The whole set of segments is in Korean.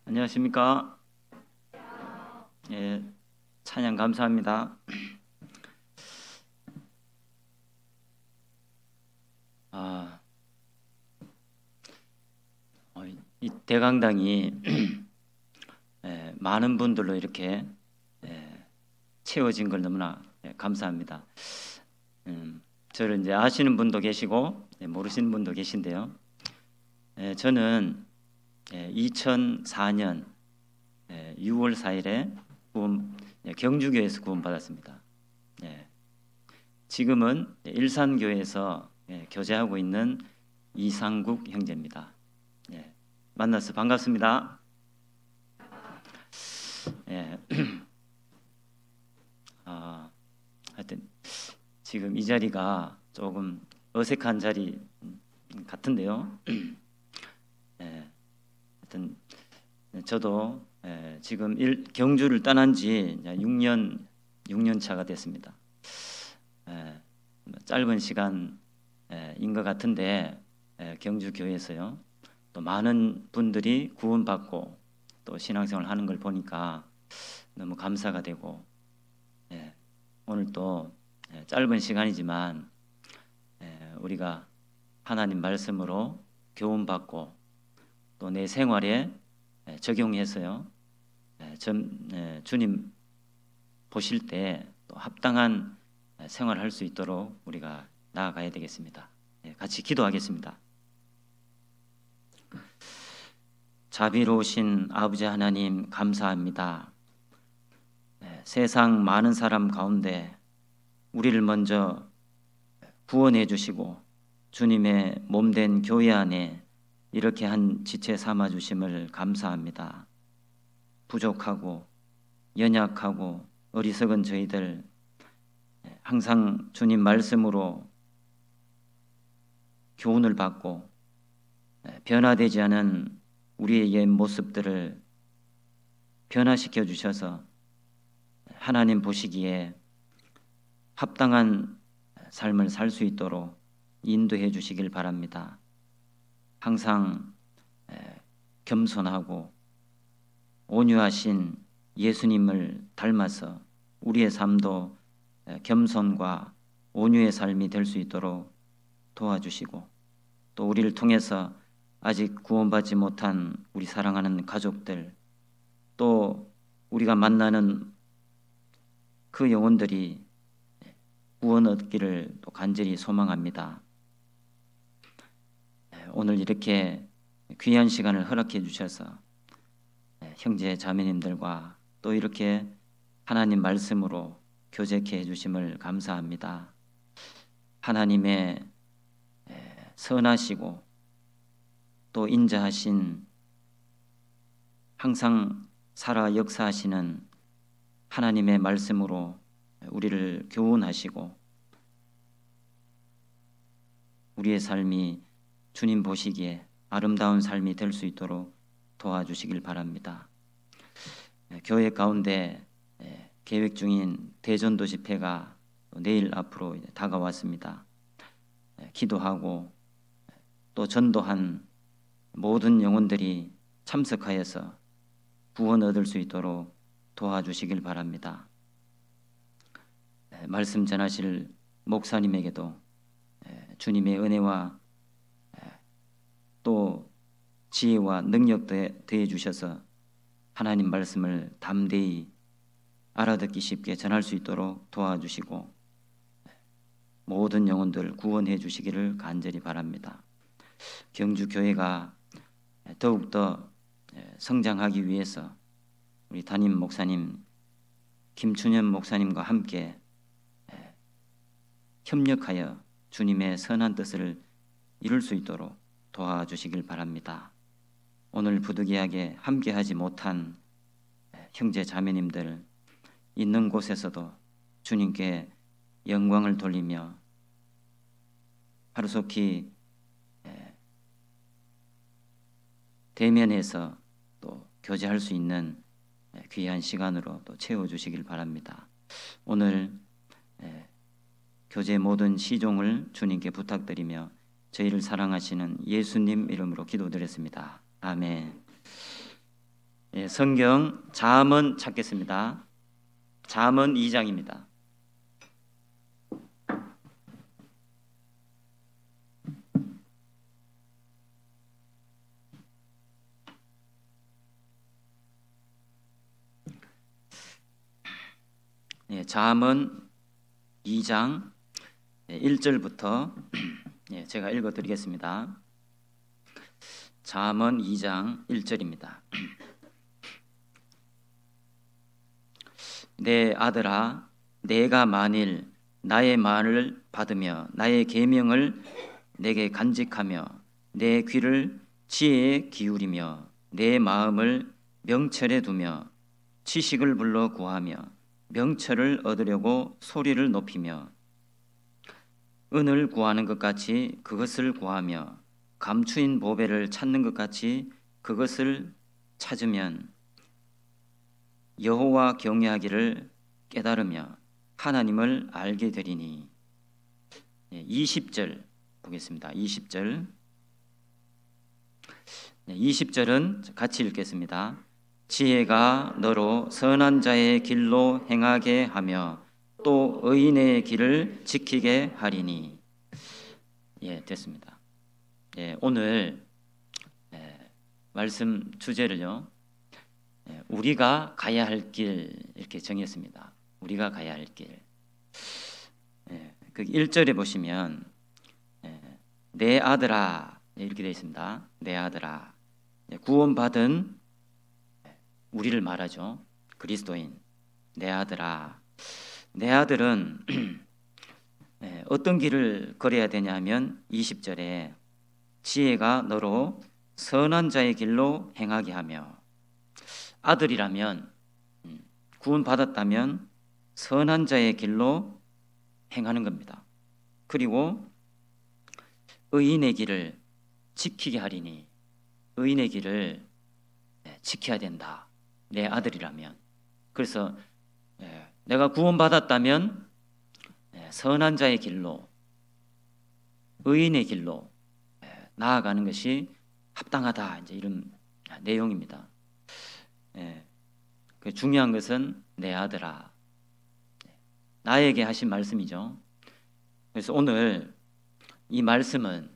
안녕하십니까? 예, 찬양 감사합니다. 아, 이 대강당이 많은 분들로 이렇게 채워진 걸 너무나 감사합니다. 저를 이제 아시는 분도 계시고 모르시는 분도 계신데요. 저는 2004년 6월 4일에 경주교회에서 구원받았습니다. 지금은 일산교회에서 교제하고 있는 이상국 형제입니다. 만나서 반갑습니다. 하여튼 지금 이 자리가 조금 어색한 자리 같은데요. 하여튼 저도 지금 경주를 떠난 지 6년 차가 됐습니다. 짧은 시간인 것 같은데 경주 교회에서요 또 많은 분들이 구원받고 또 신앙생활 하는 걸 보니까 너무 감사가 되고 오늘 또 짧은 시간이지만 우리가 하나님 말씀으로 교훈받고 또 내 생활에 적용해서요 주님 보실 때 또 합당한 생활할 수 있도록 우리가 나아가야 되겠습니다. 같이 기도하겠습니다. 자비로우신 아버지 하나님 감사합니다. 세상 많은 사람 가운데 우리를 먼저 구원해 주시고 주님의 몸된 교회 안에 이렇게 한 지체 삼아 주심을 감사합니다. 부족하고 연약하고 어리석은 저희들 항상 주님 말씀으로 교훈을 받고 변화되지 않은 우리의 옛 모습들을 변화시켜 주셔서 하나님 보시기에 합당한 삶을 살 수 있도록 인도해 주시길 바랍니다. 항상 겸손하고 온유하신 예수님을 닮아서 우리의 삶도 겸손과 온유의 삶이 될 수 있도록 도와주시고 또 우리를 통해서 아직 구원받지 못한 우리 사랑하는 가족들 또 우리가 만나는 그 영혼들이 구원 얻기를 또 간절히 소망합니다. 오늘 이렇게 귀한 시간을 허락해 주셔서 형제 자매님들과 또 이렇게 하나님 말씀으로 교제케 해주심을 감사합니다. 하나님의 선하시고 또 인자하신 항상 살아 역사하시는 하나님의 말씀으로 우리를 교훈하시고 우리의 삶이 주님 보시기에 아름다운 삶이 될 수 있도록 도와주시길 바랍니다. 교회 가운데 계획 중인 대전도 집회가 내일 앞으로 다가왔습니다. 기도하고 또 전도한 모든 영혼들이 참석하여서 구원 얻을 수 있도록 도와주시길 바랍니다. 말씀 전하실 목사님에게도 주님의 은혜와 또 지혜와 능력 더해 주셔서 하나님 말씀을 담대히 알아듣기 쉽게 전할 수 있도록 도와주시고 모든 영혼들 구원해 주시기를 간절히 바랍니다. 경주 교회가 더욱더 성장하기 위해서 우리 담임 목사님 김춘현 목사님과 함께 협력하여 주님의 선한 뜻을 이룰 수 있도록 도와주시길 바랍니다. 오늘 부득이하게 함께하지 못한 형제 자매님들 있는 곳에서도 주님께 영광을 돌리며 하루속히 대면해서 또 교제할 수 있는 귀한 시간으로 또 채워주시길 바랍니다. 오늘 교제 모든 시종을 주님께 부탁드리며 저희를 사랑하시는 예수님 이름으로 기도드렸습니다. 아멘. 성경 잠언 찾겠습니다. 잠언 2장입니다. 잠언 2장 1절부터 제가 읽어드리겠습니다. 잠언 2장 1절입니다. 내 아들아, 내가 만일 나의 말을 받으며 나의 계명을 내게 간직하며 내 귀를 지혜에 기울이며 내 마음을 명철에 두며 지식을 불러 구하며 명철을 얻으려고 소리를 높이며 은을 구하는 것 같이 그것을 구하며 감추인 보배를 찾는 것 같이 그것을 찾으면 여호와 경외하기를 깨달으며 하나님을 알게 되리니. 20절 보겠습니다. 20절. 20절은 같이 읽겠습니다. 지혜가 너로 선한 자의 길로 행하게 하며 또 의인의 길을 지키게 하리니. 됐습니다. 오늘 말씀 주제를요, 우리가 가야 할 길 이렇게 정했습니다. 우리가 가야 할 길. 그 1절에 보시면 내 아들아 이렇게 되어 있습니다. 내 아들아. 구원받은 우리를 말하죠. 그리스도인. 내 아들아. 내 아들은 어떤 길을 걸어야 되냐면 20절에 지혜가 너로 선한 자의 길로 행하게 하며. 아들이라면, 구원받았다면 선한 자의 길로 행하는 겁니다. 그리고 의인의 길을 지키게 하리니. 의인의 길을 지켜야 된다. 내 아들이라면. 그래서 내가 구원받았다면 선한 자의 길로, 의인의 길로 나아가는 것이 합당하다. 이제 이런 내용입니다. 그 중요한 것은 내 아들아. 나에게 하신 말씀이죠. 그래서 오늘 이 말씀은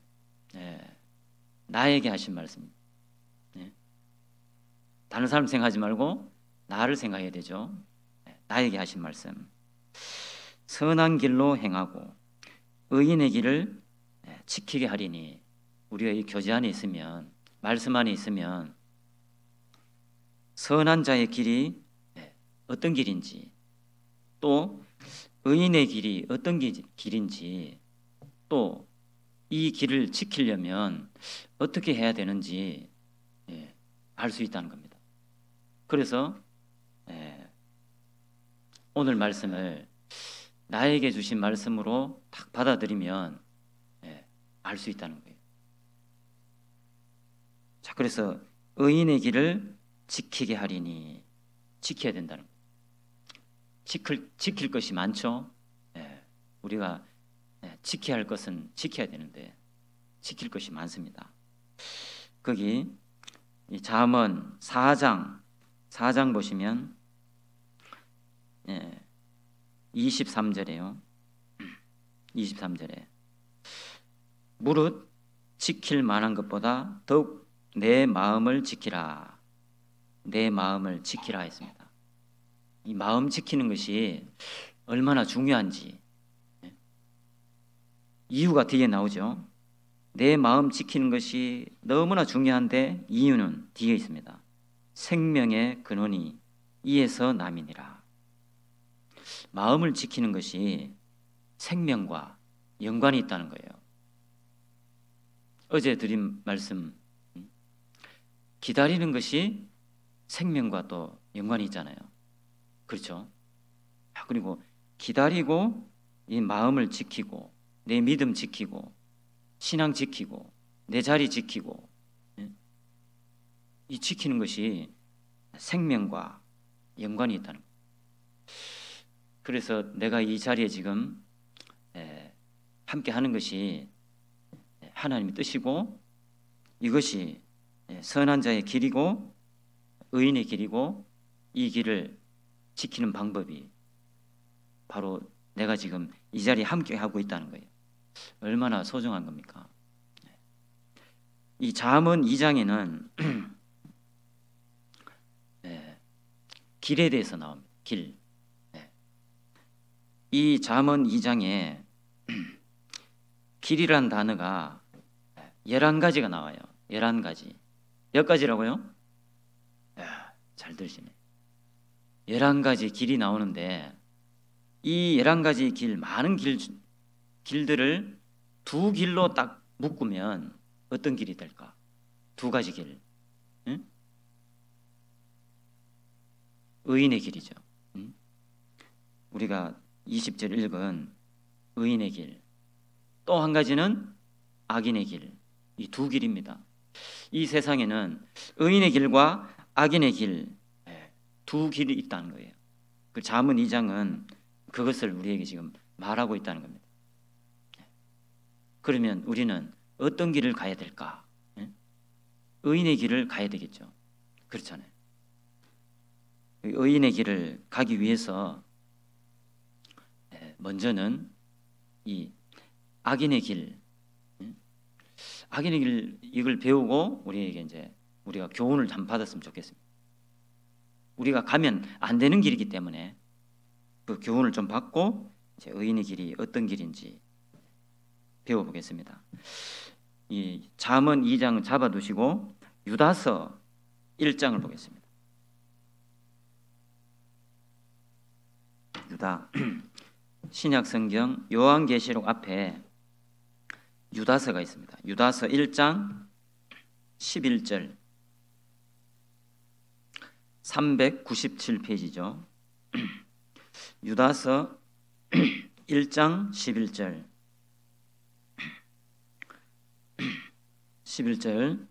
나에게 하신 말씀입니다. 다른 사람 생각하지 말고 나를 생각해야 되죠. 나에게 하신 말씀. 선한 길로 행하고 의인의 길을 지키게 하리니. 우리가 이 교제 안에 있으면, 말씀 안에 있으면 선한 자의 길이 어떤 길인지, 또 의인의 길이 어떤 길인지, 또 이 길을 지키려면 어떻게 해야 되는지 알 수 있다는 겁니다. 그래서 오늘 말씀을 나에게 주신 말씀으로 딱 받아들이면 알 수 있다는 거예요. 자, 그래서 의인의 길을 지키게 하리니. 지켜야 된다는 거예요. 지킬 것이 많죠. 우리가 지켜야 할 것은 지켜야 되는데 지킬 것이 많습니다. 거기 이 잠언 4장 보시면 23절에요. 23절에 무릇 지킬 만한 것보다 더욱 내 마음을 지키라. 내 마음을 지키라 했습니다. 이 마음 지키는 것이 얼마나 중요한지 이유가 뒤에 나오죠. 내 마음 지키는 것이 너무나 중요한데 이유는 뒤에 있습니다. 생명의 근원이 이에서 남이니라. 마음을 지키는 것이 생명과 연관이 있다는 거예요. 어제 드린 말씀, 기다리는 것이 생명과 또 연관이 있잖아요. 그렇죠? 그리고 기다리고 이 마음을 지키고 내 믿음 지키고 신앙 지키고 내 자리 지키고 이 지키는 것이 생명과 연관이 있다는 거예요. 그래서 내가 이 자리에 지금 함께 하는 것이 하나님의 뜻이고 이것이 선한 자의 길이고 의인의 길이고 이 길을 지키는 방법이 바로 내가 지금 이 자리에 함께 하고 있다는 거예요. 얼마나 소중한 겁니까? 이 잠언 2장에는 길에 대해서 나옵니다. 길. 이 잠언 2장에 길이란 단어가 11가지가 나와요. 11가지. 몇 가지라고요? 잘 들으시네. 11가지 길이 나오는데 이 11가지 길, 많은 길들을 두 길로 딱 묶으면 어떤 길이 될까? 두 가지 길. 응? 의인의 길이죠. 응? 우리가 20절 읽은 의인의 길. 또 한 가지는 악인의 길. 이 두 길입니다. 이 세상에는 의인의 길과 악인의 길, 두 길이 있다는 거예요. 그 잠언 2장은 그것을 우리에게 지금 말하고 있다는 겁니다. 그러면 우리는 어떤 길을 가야 될까? 의인의 길을 가야 되겠죠. 그렇잖아요. 의인의 길을 가기 위해서 먼저는 이 악인의 길, 악인의 길 이걸 배우고 우리에게 이제 우리가 교훈을 좀 받았으면 좋겠습니다. 우리가 가면 안 되는 길이기 때문에 그 교훈을 좀 받고 이제 의인의 길이 어떤 길인지 배워보겠습니다. 이 잠언 2장 잡아두시고 유다서 1장을 보겠습니다. 유다 신약성경 요한계시록 앞에 유다서가 있습니다. 유다서 1장 11절 397페이지죠. 유다서 1장 11절 11절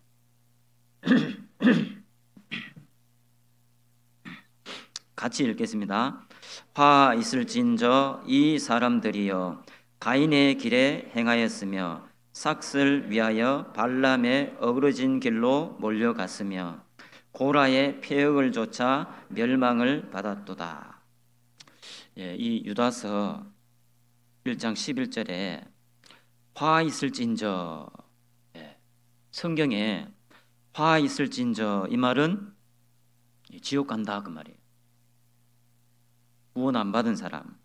같이 읽겠습니다. 화 있을진저 이 사람들이여 가인의 길에 행하였으며 삭슬 위하여 발람의 어그러진 길로 몰려갔으며 고라의 폐역을 쫓아 멸망을 받았도다. 이 유다서 1장 11절에 화 있을진저, 성경에 화 있을진저 이 말은 지옥 간다 그 말이에요. 구원 안 받은 사람,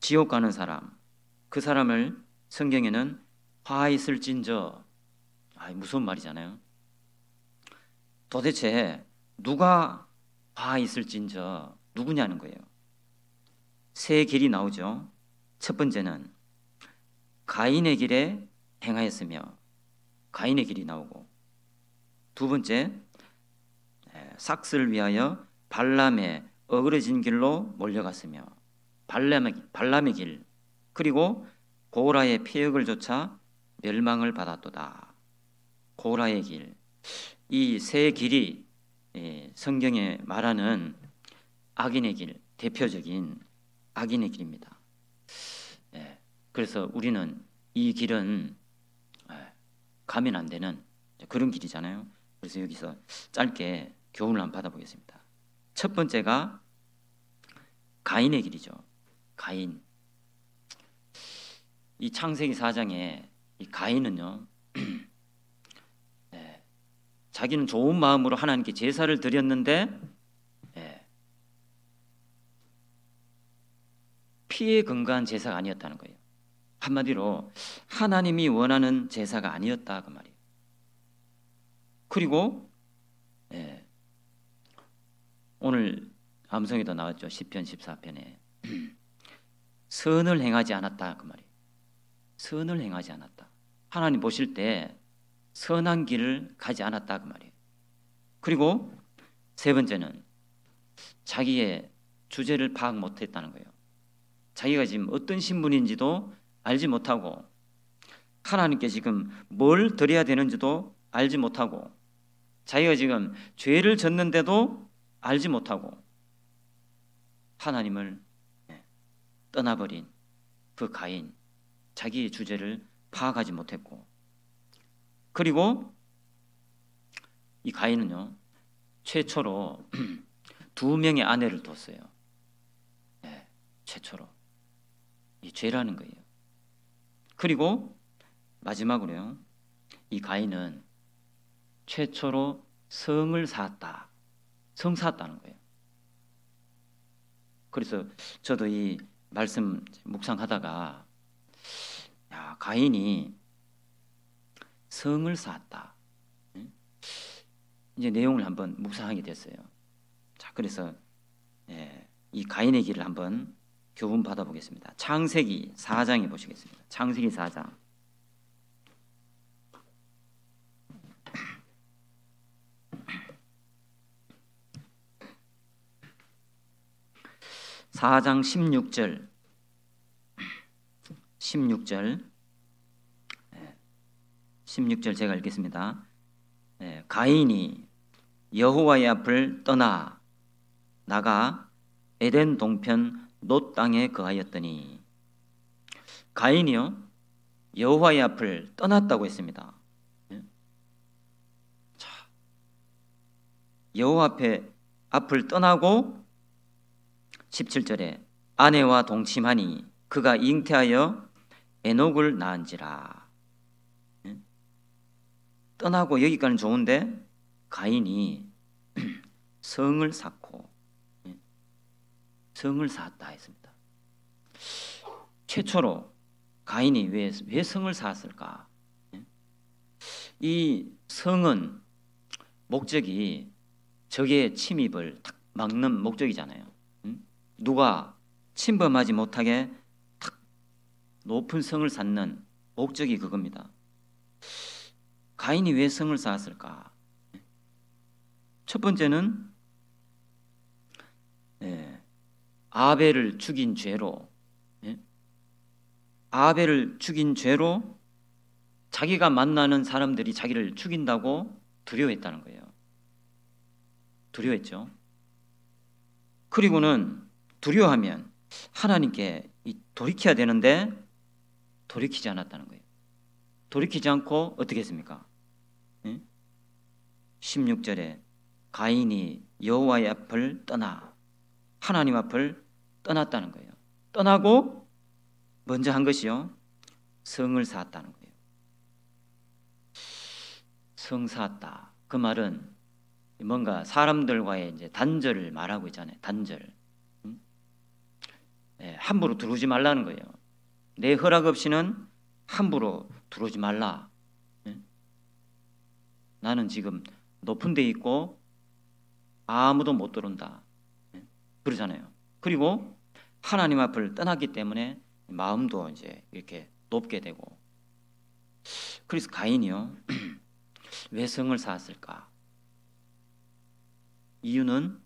지옥 가는 사람, 그 사람을 성경에는 화 있을진저, 무서운 말이잖아요. 도대체 누가 화 있을진저 누구냐는 거예요. 세 길이 나오죠. 첫 번째는 가인의 길에 행하였으며 가인의 길이 나오고, 두 번째 삭슬 위하여 발람의 어그러진 길로 몰려갔으며 발람의 길, 그리고 고라의 폐역을 쫓아 멸망을 받았도다. 고라의 길, 이 세 길이 성경에 말하는 악인의 길, 대표적인 악인의 길입니다. 그래서 우리는 이 길은 가면 안 되는 그런 길이잖아요. 그래서 여기서 짧게 교훈을 한번 받아보겠습니다. 첫 번째가 가인의 길이죠. 가인. 이 창세기 4장에 이 가인은요, 자기는 좋은 마음으로 하나님께 제사를 드렸는데 피에 근거한 제사가 아니었다는 거예요. 한마디로 하나님이 원하는 제사가 아니었다 그 말이에요. 그리고 오늘 암송에도 나왔죠. 시편 14편에 선을 행하지 않았다 그 말이에요. 선을 행하지 않았다. 하나님 보실 때 선한 길을 가지 않았다 그 말이에요. 그리고 세 번째는 자기의 주제를 파악 못했다는 거예요. 자기가 지금 어떤 신분인지도 알지 못하고 하나님께 지금 뭘 드려야 되는지도 알지 못하고 자기가 지금 죄를 졌는데도 알지 못하고 하나님을 떠나버린 그 가인, 자기의 주제를 파악하지 못했고, 그리고 이 가인은요 최초로 두 명의 아내를 뒀어요. 네, 최초로. 이 죄라는 거예요. 그리고 마지막으로요, 이 가인은 최초로 성을 쌓았다. 성 쌓았다는 거예요. 그래서 저도 이 말씀 묵상하다가, 야, 가인이 성을 쌓았다. 이제 내용을 한번 묵상하게 됐어요. 자, 그래서 이 가인의 길을 한번 교훈 받아보겠습니다. 창세기 4장에 보시겠습니다. 창세기 4장. (4장) 16절 16절 제가 읽겠습니다. 가인이 여호와의 앞을 떠나 나가 에덴 동편 놋 땅에 거하였더니, 가인이요 여호와의 앞을 떠났다고 했습니다. 자, 여호와 앞을 떠나고 17절에 아내와 동침하니 그가 잉태하여 에녹을 낳은지라. 떠나고 여기까지는 좋은데 가인이 성을 쌓고 성을 쌓았다 했습니다. 최초로 가인이 왜 성을 쌓았을까? 이 성은 목적이 적의 침입을 탁 막는 목적이잖아요. 누가 침범하지 못하게 탁 높은 성을 쌓는 목적이 그겁니다. 가인이 왜 성을 쌓았을까? 첫 번째는 아벨을 죽인 죄로, 아벨을 죽인 죄로 자기가 만나는 사람들이 자기를 죽인다고 두려워했다는 거예요. 두려워했죠. 그리고는 두려워하면 하나님께 돌이켜야 되는데 돌이키지 않았다는 거예요. 돌이키지 않고 어떻게 했습니까? 16절에 가인이 여호와의 앞을 떠나 하나님 앞을 떠났다는 거예요. 떠나고 먼저 한 것이요, 성을 쌓았다는 거예요. 성 쌓았다. 그 말은 뭔가 사람들과의 이제 단절을 말하고 있잖아요. 단절. 함부로 들어오지 말라는 거예요. 내 허락 없이는 함부로 들어오지 말라. 나는 지금 높은 데 있고 아무도 못 들어온다. 그러잖아요. 그리고 하나님 앞을 떠났기 때문에 마음도 이제 이렇게 높게 되고. 그래서 가인이요 왜 성을 쌓았을까? 이유는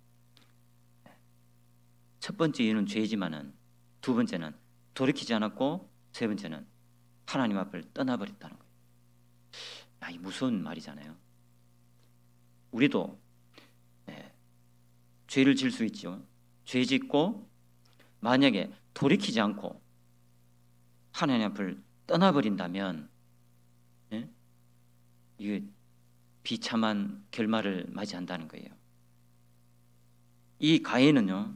첫 번째 이유는 죄지만은 두 번째는 돌이키지 않았고 세 번째는 하나님 앞을 떠나버렸다는 거예요. 야, 이 무서운 말이잖아요. 우리도 죄를 질 수 있죠. 죄 짓고 만약에 돌이키지 않고 하나님 앞을 떠나버린다면 이게 비참한 결말을 맞이한다는 거예요. 이 가인은요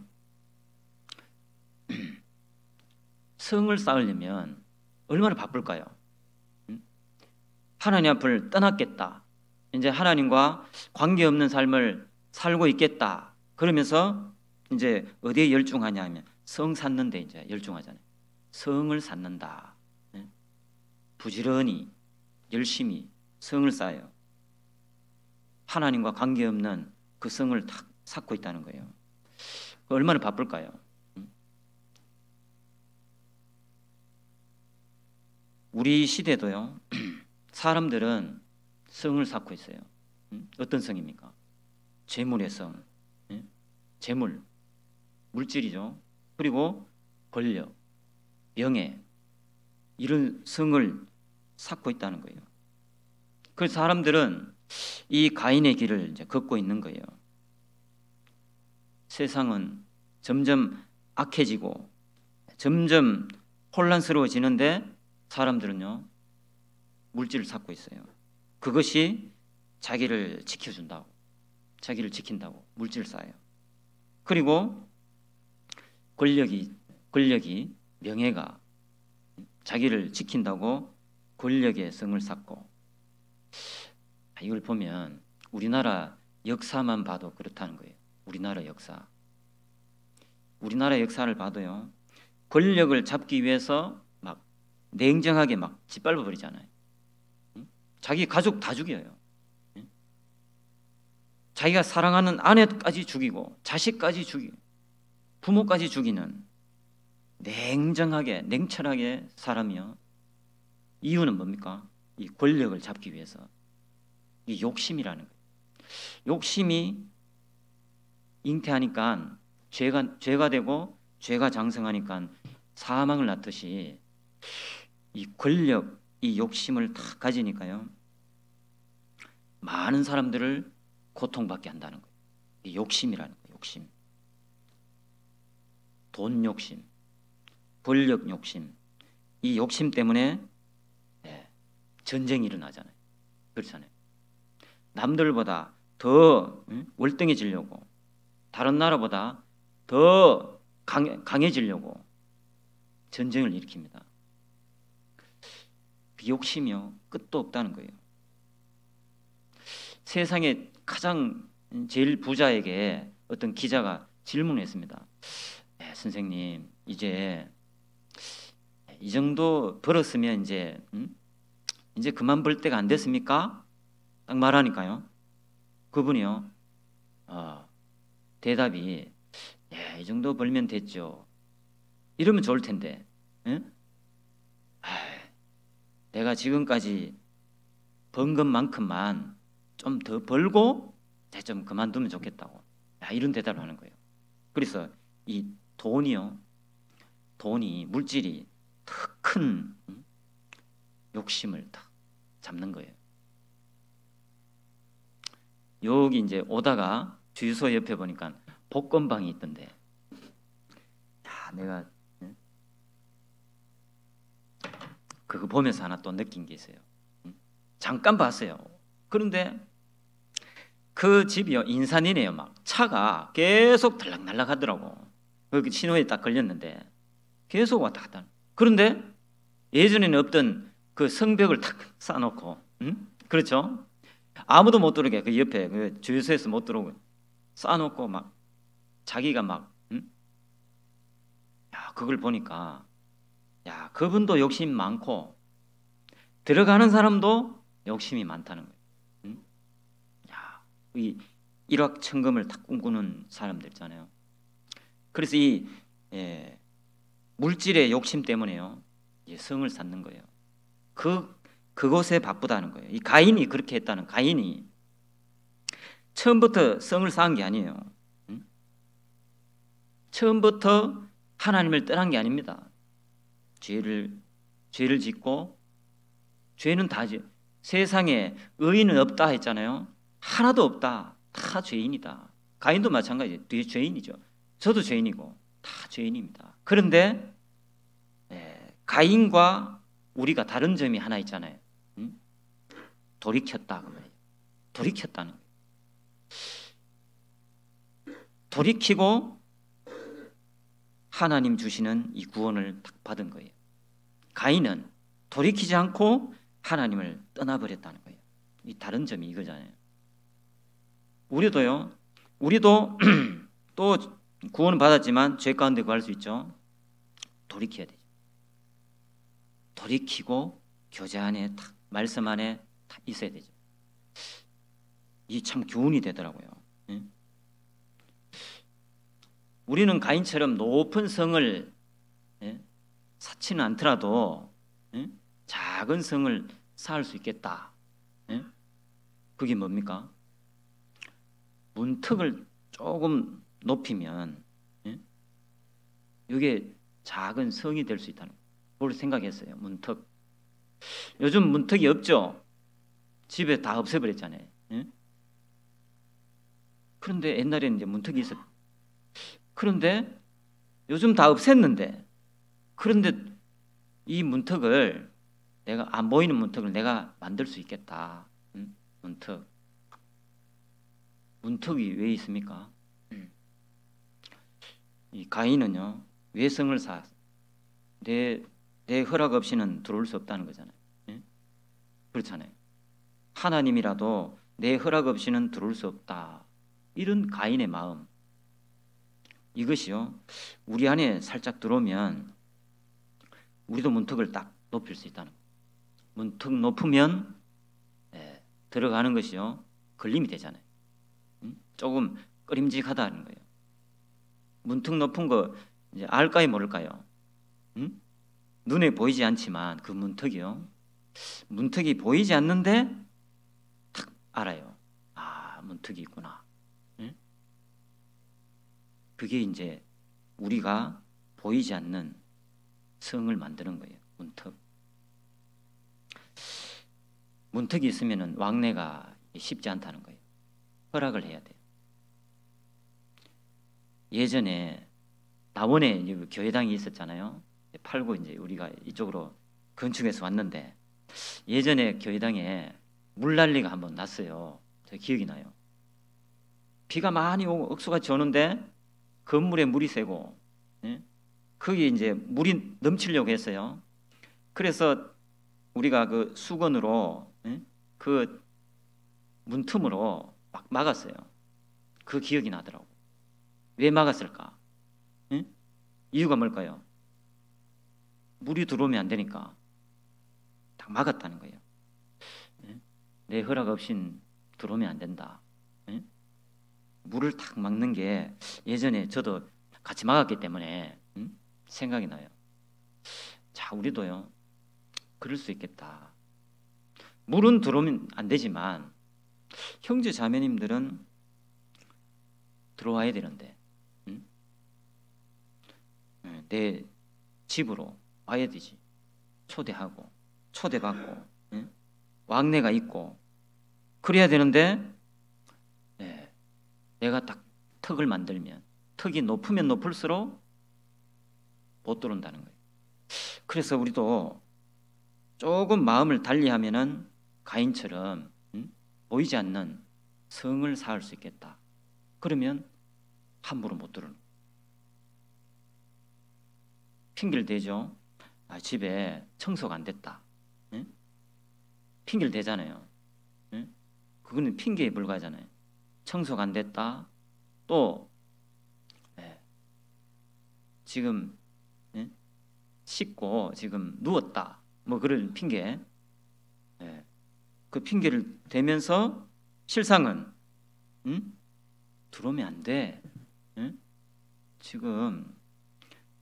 성을 쌓으려면 얼마나 바쁠까요? 하나님 앞을 떠났겠다. 이제 하나님과 관계없는 삶을 살고 있겠다. 그러면서 이제 어디에 열중하냐 하면 성 쌓는 데 이제 열중하잖아요. 성을 쌓는다. 부지런히 열심히 성을 쌓아요. 하나님과 관계없는 그 성을 탁 쌓고 있다는 거예요. 얼마나 바쁠까요? 우리 시대도요 사람들은 성을 쌓고 있어요. 어떤 성입니까? 재물의 성. 재물, 물질이죠. 그리고 권력, 명예, 이런 성을 쌓고 있다는 거예요. 그래서 사람들은 이 가인의 길을 이제 걷고 있는 거예요. 세상은 점점 악해지고 점점 혼란스러워지는데 사람들은요 물질을 쌓고 있어요. 그것이 자기를 지켜준다고, 자기를 지킨다고 물질 쌓아요. 그리고 권력이 명예가 자기를 지킨다고 권력의 성을 쌓고, 이걸 보면 우리나라 역사만 봐도 그렇다는 거예요. 우리나라 역사를 봐도요, 권력을 잡기 위해서 막 냉정하게 막 짓밟아 버리잖아요. 자기 가족 다 죽여요. 자기가 사랑하는 아내까지 죽이고 자식까지 죽이고 부모까지 죽이는 냉정하게 냉철하게 사람이요. 이유는 뭡니까? 이 권력을 잡기 위해서. 이 욕심이라는 거예요. 욕심이 잉태하니까 죄가 되고 죄가 장성하니까 사망을 낳듯이 이 권력, 이 욕심을 다 가지니까요, 많은 사람들을 고통받게 한다는 거예요. 이 욕심이라는 거예요. 욕심. 돈 욕심, 권력 욕심. 이 욕심 때문에 전쟁이 일어나잖아요. 그렇잖아요. 남들보다 더 월등해지려고, 다른 나라보다 더 강해지려고 전쟁을 일으킵니다. 그 욕심이요, 끝도 없다는 거예요. 세상에 가장 제일 부자에게 어떤 기자가 질문했습니다. 선생님, 이제 이 정도 벌었으면 이제 그만 벌 때가 안 됐습니까? 딱 말하니까요, 그분이요, 대답이 이 정도 벌면 됐죠. 이러면 좋을 텐데, 응? 내가 지금까지 번 것만큼만 좀 더 벌고 좀 그만두면 좋겠다고, 이런 대답을 하는 거예요. 그래서 이 돈이 물질이 더 큰 욕심을 딱 잡는 거예요. 여기 이제 오다가 주유소 옆에 보니까 복권방이 있던데, 내가 그거 보면서 하나 또 느낀 게 있어요. 잠깐 봤어요. 그런데 그 집이요, 인산이네요. 막 차가 계속 들락날락 하더라고. 거기 신호에 딱 걸렸는데 계속 왔다 갔다. 그런데 예전에는 없던 그 성벽을 탁 쌓아놓고, 그렇죠? 아무도 못 들어오게 그 옆에 그 주유소에서 못 들어오고 쌓아놓고 막 자기가 막, 그걸 보니까, 그분도 욕심 많고 들어가는 사람도 욕심이 많다는 거예요. 이 일확천금을 다 꿈꾸는 사람들 있잖아요. 그래서 이 물질의 욕심 때문에요, 성을 쌓는 거예요. 그곳에 바쁘다는 거예요. 이 가인이 그렇게 했다는, 가인이 처음부터 성을 쌓은 게 아니에요. 처음부터 하나님을 떠난 게 아닙니다. 죄를 짓고, 죄는 다 세상에 의인은 없다 했잖아요. 하나도 없다. 다 죄인이다. 가인도 마찬가지예요. 죄인이죠. 저도 죄인이고 다 죄인입니다. 그런데 가인과 우리가 다른 점이 하나 있잖아요. 돌이켰다 그 말이에요. 돌이켰다는 거예요. 돌이키고 하나님 주시는 이 구원을 딱 받은 거예요. 가인은 돌이키지 않고 하나님을 떠나버렸다는 거예요. 이 다른 점이 이거잖아요. 우리도 또 구원은 받았지만 죄 가운데 구할 수 있죠. 돌이켜야 되죠. 돌이키고 교제 안에 딱, 말씀 안에 딱 있어야 되죠. 이 참 교훈이 되더라고요. 우리는 가인처럼 높은 성을 쌓지는 않더라도 작은 성을 쌓을 수 있겠다. 그게 뭡니까? 문턱을 조금 높이면 이게 작은 성이 될 수 있다는 걸 생각했어요. 문턱. 요즘 문턱이 없죠. 집에 다 없애버렸잖아요. 그런데 옛날에는 이제 문턱이 있었. 그런데 요즘 다 없앴는데, 그런데 이 문턱을 내가 안 보이는 문턱을 내가 만들 수 있겠다. 문턱. 문턱이 왜 있습니까? 이 가인은요, 왜 성을 쌓았어? 내 허락 없이는 들어올 수 없다는 거잖아요. 예? 그렇잖아요. 하나님이라도 내 허락 없이는 들어올 수 없다. 이런 가인의 마음. 이것이요, 우리 안에 살짝 들어오면 우리도 문턱을 딱 높일 수 있다는 거예요. 문턱 높으면 들어가는 것이요, 걸림이 되잖아요. 조금 꺼림직하다는 거예요. 문턱 높은 거 이제 알까요, 모를까요? 눈에 보이지 않지만 그 문턱이요, 문턱이 보이지 않는데 탁 알아요. 아, 문턱이 있구나. 그게 이제 우리가 보이지 않는 성을 만드는 거예요. 문턱. 문턱이 있으면 왕래가 쉽지 않다는 거예요. 허락을 해야 돼요. 예전에 남원에 교회당이 있었잖아요. 팔고 이제 우리가 이쪽으로 건축해서 왔는데, 예전에 교회당에 물난리가 한번 났어요. 저 기억이 나요. 비가 많이 오고 억수같이 오는데 건물에 물이 새고, 거기 이제 물이 넘치려고 했어요. 그래서 우리가 그 수건으로 그 문틈으로 막 막았어요. 그 기억이 나더라고. 왜 막았을까? 이유가 뭘까요? 물이 들어오면 안 되니까 딱 막았다는 거예요. 내 허락 없인 들어오면 안 된다. 물을 탁 막는 게 예전에 저도 같이 막았기 때문에 생각이 나요. 자, 우리도요, 그럴 수 있겠다. 물은 들어오면 안 되지만 형제 자매님들은 들어와야 되는데, 내 집으로 와야 되지. 초대하고 초대받고 왕래가 있고 그래야 되는데, 내가 딱 턱을 만들면, 턱이 높으면 높을수록 못 들어온다는 거예요. 그래서 우리도 조금 마음을 달리하면은 가인처럼 보이지 않는 성을 쌓을 수 있겠다. 그러면 함부로 못 들어오는 거예요. 핑계를 대죠. 아, 집에 청소가 안 됐다. 핑계를 대잖아요. 그거는 핑계에 불과하잖아요. 청소가 안 됐다. 또 지금 씻고 지금 누웠다. 뭐 그런 핑계. 그 핑계를 대면서 실상은 들어오면 안 돼. 지금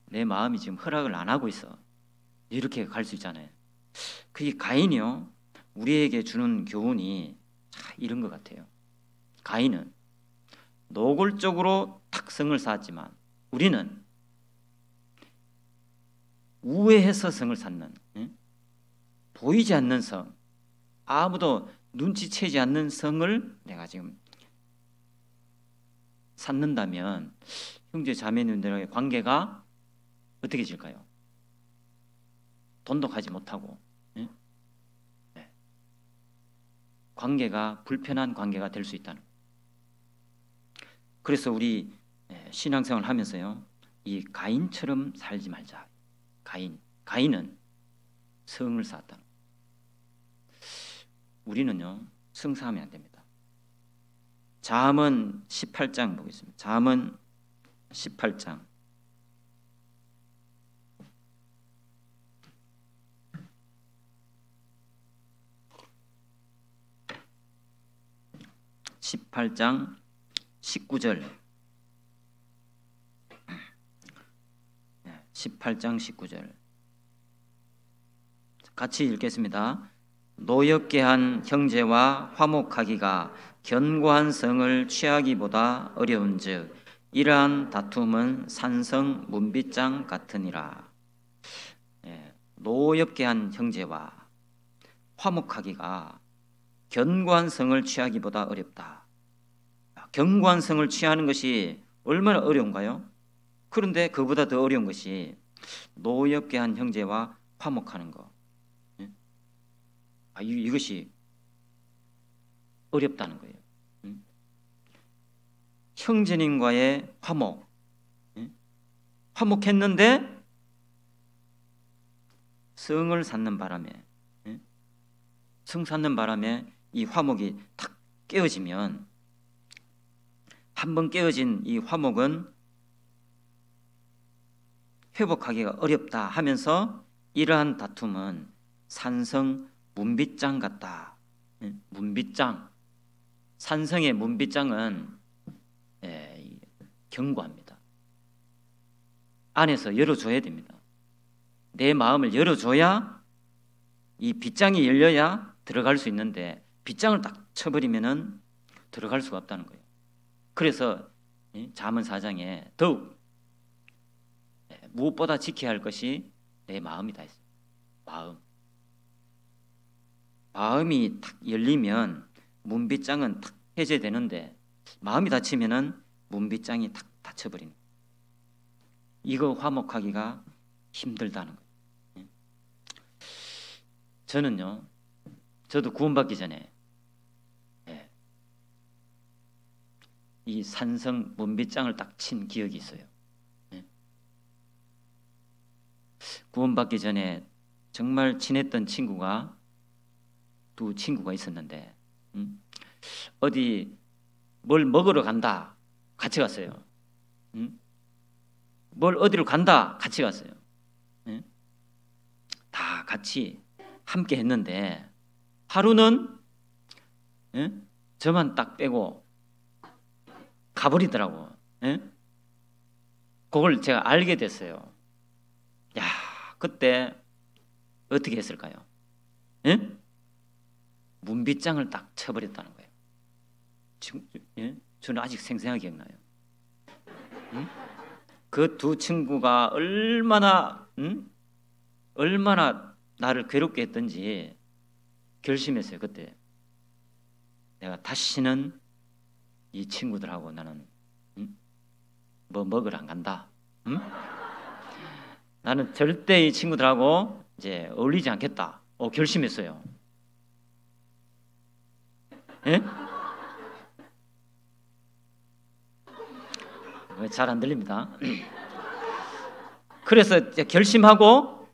내 마음이 지금 허락을 안 하고 있어. 이렇게 갈 수 있잖아요. 그게 가인이요, 우리에게 주는 교훈이 이런 것 같아요. 가인은 노골적으로 탁성을 쌓았지만 우리는 우회해서 성을 쌓는, 보이지 않는 성, 아무도 눈치채지 않는 성을 내가 지금 쌓는다면 형제 자매님들의 관계가 어떻게 질까요? 돈독하지 못하고, 관계가 불편한 관계가 될 수 있다는 거예요. 그래서 우리 신앙생활을 하면서요, 이 가인처럼 살지 말자. 가인은 성을 쌓았다는 거예요. 우리는요, 성사하면 안 됩니다. 잠언 18장 보겠습니다. 잠언 18장 19절 18장 19절 같이 읽겠습니다. 노엽게 한 형제와 화목하기가 견고한 성을 취하기보다 어려운즉 이러한 다툼은 산성 문빗장 같으니라. 노엽게 한 형제와 화목하기가 견고한 성을 취하기보다 어렵다. 견고한 성을 취하는 것이 얼마나 어려운가요? 그런데 그보다 더 어려운 것이 노엽게 한 형제와 화목하는 것. 이것이 어렵다는 거예요. 형제님과의 화목, 화목했는데 성을 쌓는 바람에, 성 쌓는 바람에 이 화목이 탁 깨어지면, 한번 깨어진 이 화목은 회복하기가 어렵다 하면서 이러한 다툼은 산성 문빗장 같다. 문빗장, 산성의 문빗장은 견고합니다. 안에서 열어줘야 됩니다. 내 마음을 열어줘야, 이 빗장이 열려야 들어갈 수 있는데 빗장을 딱 쳐버리면은 들어갈 수가 없다는 거예요. 그래서 잠언 4장에 더욱 무엇보다 지켜야 할 것이 내 마음이다 했어요. 마음이 탁 열리면 문빗장은 탁 해제되는데, 마음이 닫히면은 문빗장이 탁 닫혀버리는 거예요. 이거 화목하기가 힘들다는 거예요. 저는요, 저도 구원받기 전에 이 산성 문빗장을 딱 친 기억이 있어요. 구원받기 전에 정말 친했던 친구가, 두 친구가 있었는데, 어디 뭘 먹으러 간다, 같이 갔어요. 뭘 어디로 간다, 같이 갔어요. 다 같이 함께 했는데 하루는 저만 딱 빼고 가버리더라고. 그걸 제가 알게 됐어요. 야, 그때 어떻게 했을까요? 문빗장을 딱 쳐버렸다는 거예요. 저는 아직 생생하게 기억나요. 그 두 친구가 얼마나 나를 괴롭게 했던지 결심했어요. 그때 내가 다시는 이 친구들하고 나는 뭐 먹으러 안 간다. 나는 절대 이 친구들하고 이제 어울리지 않겠다. 결심했어요. 잘 안 들립니다. 그래서 결심하고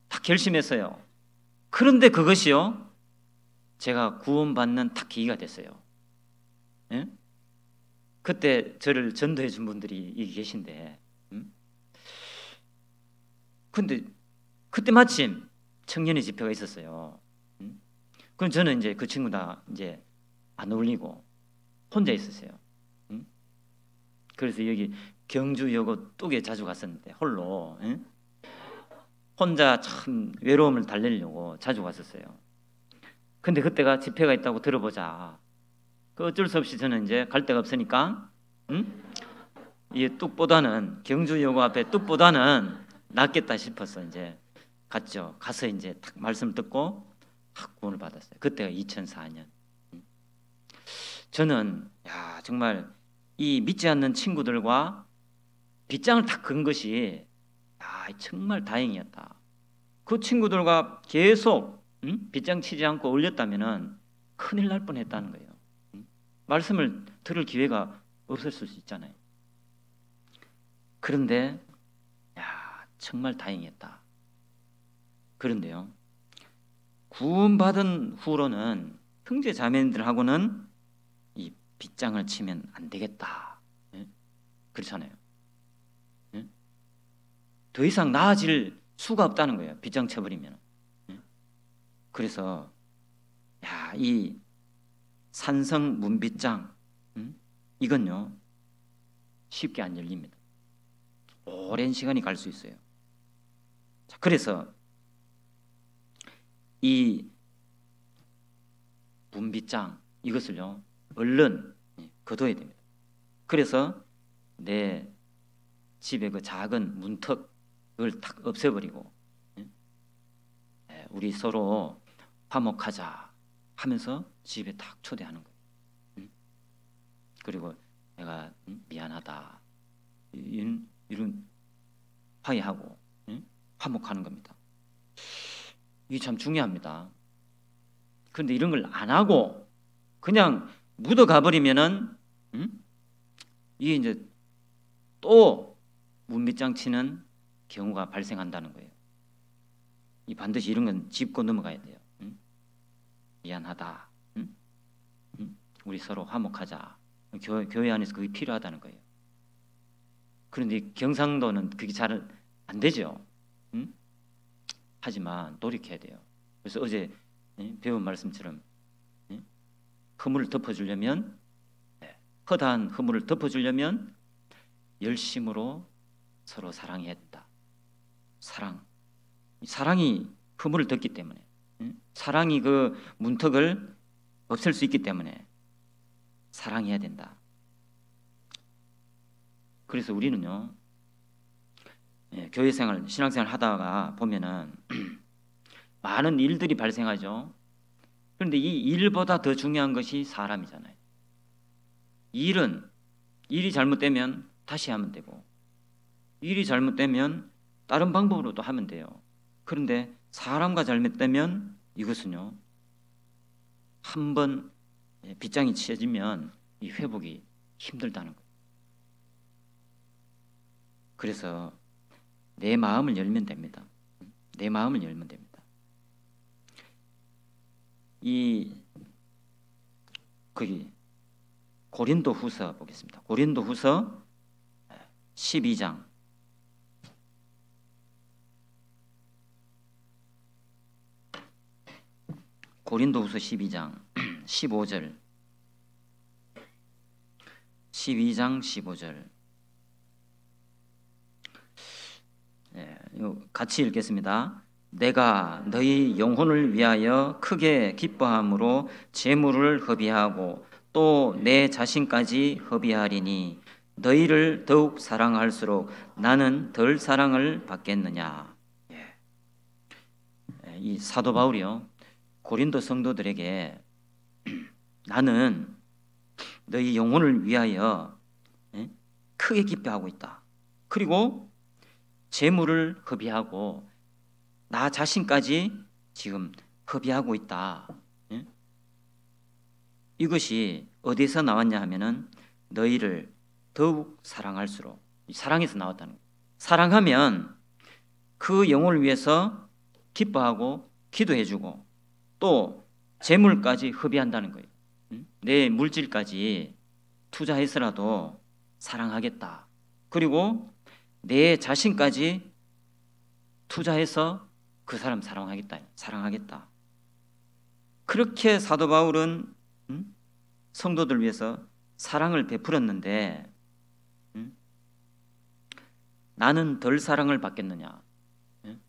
다 결심했어요. 그런데 그것이요, 제가 구원받는 딱 계기가 됐어요. 그때 저를 전도해 준 분들이 여기 계신데, 근데 그때 마침 청년의 집회가 있었어요. 그럼 저는 이제 그 친구다 이제 안 어울리고 혼자 있었어요. 그래서 여기 경주여고 뚝에 자주 갔었는데 홀로 혼자 참 외로움을 달래려고 자주 갔었어요. 근데 그때가 집회가 있다고 들어보자. 그 어쩔 수 없이 저는 이제 갈 데가 없으니까 이 뚝보다는, 경주여고 앞에 뚝보다는 낫겠다 싶어서 이제 갔죠. 가서 이제 딱 말씀을 듣고 구원을 받았어요. 그때가 2004년. 저는 정말 이 믿지 않는 친구들과 빗장을 딱 건 것이 정말 다행이었다. 그 친구들과 계속 빗장 치지 않고 어울렸다면은 큰일 날 뻔했다는 거예요. 말씀을 들을 기회가 없었을 수 있잖아요. 그런데 정말 다행이었다. 그런데요, 구원받은 후로는 형제 자매들하고는 이 빗장을 치면 안 되겠다. 그렇잖아요. 더 이상 나아질 수가 없다는 거예요. 빗장 쳐버리면. 그래서 이 산성 문빗장, 이건요 쉽게 안 열립니다. 오랜 시간이 갈 수 있어요. 그래서 이 문빗장, 이것을요 얼른 거둬야 됩니다. 그래서 내 집에 그 작은 문턱을 탁 없애버리고 우리 서로 화목하자 하면서 집에 탁 초대하는 거예요. 그리고 내가 미안하다, 이런 화해하고 화목하는 겁니다. 이게 참 중요합니다. 그런데 이런 걸 안 하고 그냥 묻어가 버리면은 이게 이제 또 문밑장 치는 경우가 발생한다는 거예요. 이 반드시 이런 건 짚고 넘어가야 돼요. 응? 미안하다. 응? 응? 우리 서로 화목하자. 교회 안에서 그게 필요하다는 거예요. 그런데 경상도는 그게 잘 안 되죠. 응? 하지만 노력해야 돼요. 그래서 어제 배운 말씀처럼 허물을 덮어주려면, 허다한 허물을 덮어주려면 열심으로 서로 사랑해야 된다. 사랑이 허물을 덮기 때문에, 사랑이 그 문턱을 없앨 수 있기 때문에 사랑해야 된다. 그래서 우리는요, 교회 생활, 신앙생활 하다가 보면은 많은 일들이 발생하죠. 그런데 이 일보다 더 중요한 것이 사람이잖아요. 일이 잘못되면 다시 하면 되고, 일이 잘못되면 다른 방법으로도 하면 돼요. 그런데 사람과 잘못되면 이것은요, 한번 빗장이 치어지면 이 회복이 힘들다는 거예요. 그래서 내 마음을 열면 됩니다. 내 마음을 열면 됩니다. 거기 고린도후서 보겠습니다. 고린도후서 12장 15절 12장 15절 같이 읽겠습니다. 내가 너희 영혼을 위하여 크게 기뻐함으로 재물을 허비하고 또 내 자신까지 허비하리니 너희를 더욱 사랑할수록 나는 덜 사랑을 받겠느냐. 이 사도 바울이요, 고린도 성도들에게 나는 너희 영혼을 위하여 크게 기뻐하고 있다. 그리고 재물을 허비하고 나 자신까지 지금 허비하고 있다. 이것이 어디서 나왔냐 하면은 너희를 더욱 사랑할수록, 사랑에서 나왔다는 거예요. 사랑하면 그 영혼을 위해서 기뻐하고 기도해주고 또 재물까지 허비한다는 거예요. 내 물질까지 투자해서라도 사랑하겠다. 그리고 내 자신까지 투자해서 그 사람 사랑하겠다. 그렇게 사도 바울은 성도들 위해서 사랑을 베풀었는데 나는 덜 사랑을 받겠느냐?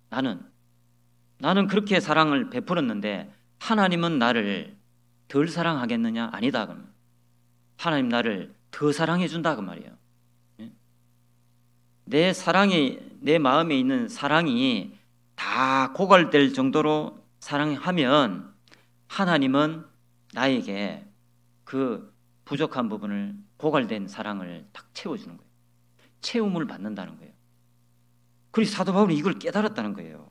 나는 그렇게 사랑을 베풀었는데 하나님은 나를 덜 사랑하겠느냐? 아니다. 그러면 하나님 나를 더 사랑해 준다 그 말이에요. 내 마음에 있는 사랑이 다 고갈될 정도로 사랑하면 하나님은 나에게 그 부족한 부분을, 고갈된 사랑을 딱 채워주는 거예요. 채움을 받는다는 거예요. 그래서 사도 바울이 이걸 깨달았다는 거예요.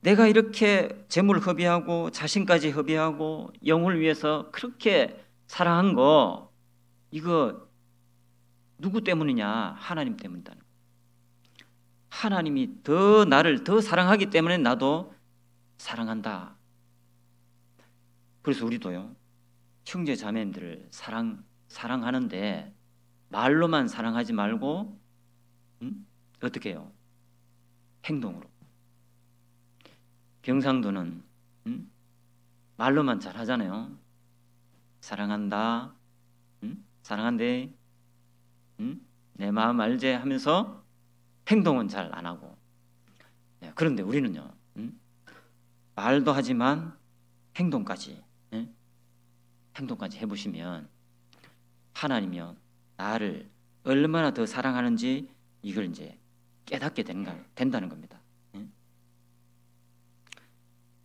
내가 이렇게 재물을 허비하고 자신까지 허비하고 영혼을 위해서 그렇게 사랑한 거, 이거 누구 때문이냐? 하나님 때문이다. 하나님이 나를 더 사랑하기 때문에 나도 사랑한다. 그래서 우리도요, 형제 자매님들을 사랑하는데 말로만 사랑하지 말고 어떻게 해요? 행동으로. 경상도는 말로만 잘 하잖아요. 사랑한다, 사랑한대, 내 마음 알제 하면서 행동은 잘 안 하고. 그런데 우리는요, 말도 하지만 행동까지 해보시면 하나님이요, 나를 얼마나 더 사랑하는지 이걸 이제 깨닫게 된다는 겁니다.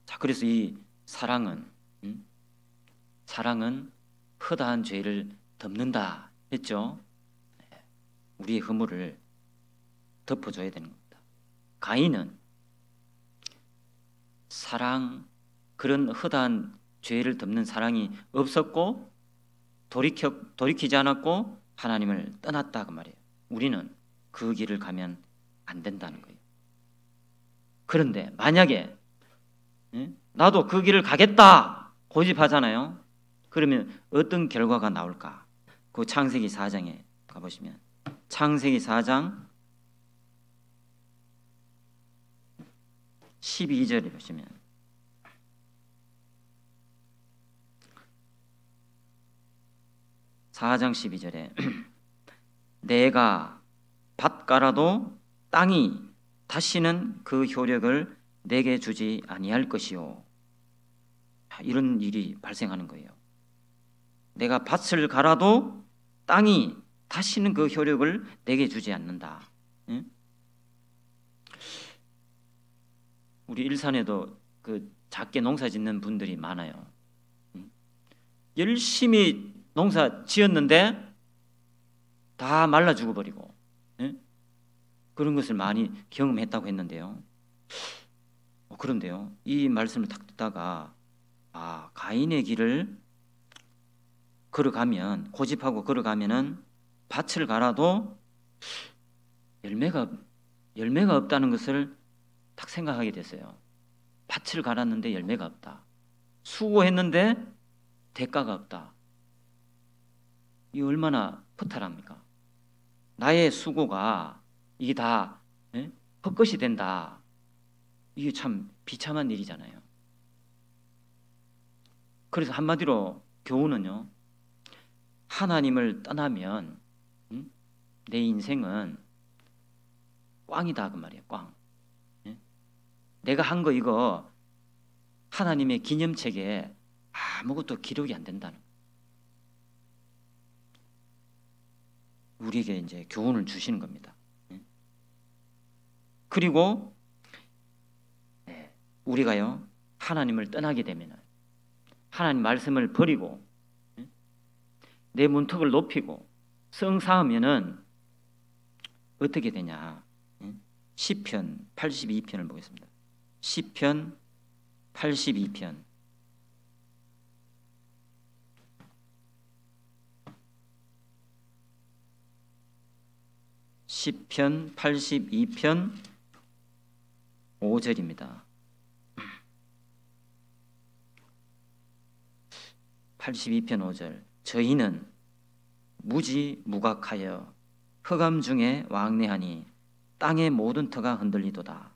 자, 그래서 이 사랑은 허다한 죄를 덮는다 했죠. 우리의 허물을 덮어줘야 되는 겁니다. 가인은 그런 허다한 죄를 덮는 사랑이 없었고 돌이키지 않았고 하나님을 떠났다 그 말이에요. 우리는 그 길을 가면 안 된다는 거예요. 그런데 만약에 나도 그 길을 가겠다 고집하잖아요. 그러면 어떤 결과가 나올까? 그 창세기 4장에 가보시면 창세기 4장 12절에 보시면 (4장 12절에) 내가 밭 깔아도 땅이 다시는 그 효력을 내게 주지 아니할 것이요. 이런 일이 발생하는 거예요. 내가 밭을 갈아도 땅이 다시는 그 효력을 내게 주지 않는다. 응? 우리 일산에도 그 작게 농사 짓는 분들이 많아요. 응? 열심히 농사 지었는데 다 말라 죽어버리고 그런 것을 많이 경험했다고 했는데요. 그런데요, 이 말씀을 딱 듣다가 가인의 길을 걸어가면, 고집하고 걸어가면은 밭을 갈아도 열매가 없다는 것을 딱 생각하게 됐어요. 밭을 갈았는데 열매가 없다. 수고했는데 대가가 없다. 이 얼마나 허탈합니까? 나의 수고가 이게 다 헛것이 된다. 이게 참 비참한 일이잖아요. 그래서 한마디로 교훈은요, 하나님을 떠나면 내 인생은 꽝이다 그 말이에요. 꽝. 내가 한 거 이거 하나님의 기념책에 아무것도 기록이 안 된다는 거예요. 우리에게 이제 교훈을 주시는 겁니다. 그리고 우리가요, 하나님을 떠나게 되면 하나님 말씀을 버리고 내 문턱을 높이고 성 쌓으면은 어떻게 되냐? 시편 82편을 보겠습니다. 시편 82편. 시편 82편 5절입니다. 82편 5절. 저희는 무지무각하여 흑암 중에 왕래하니 땅의 모든 터가 흔들리도다.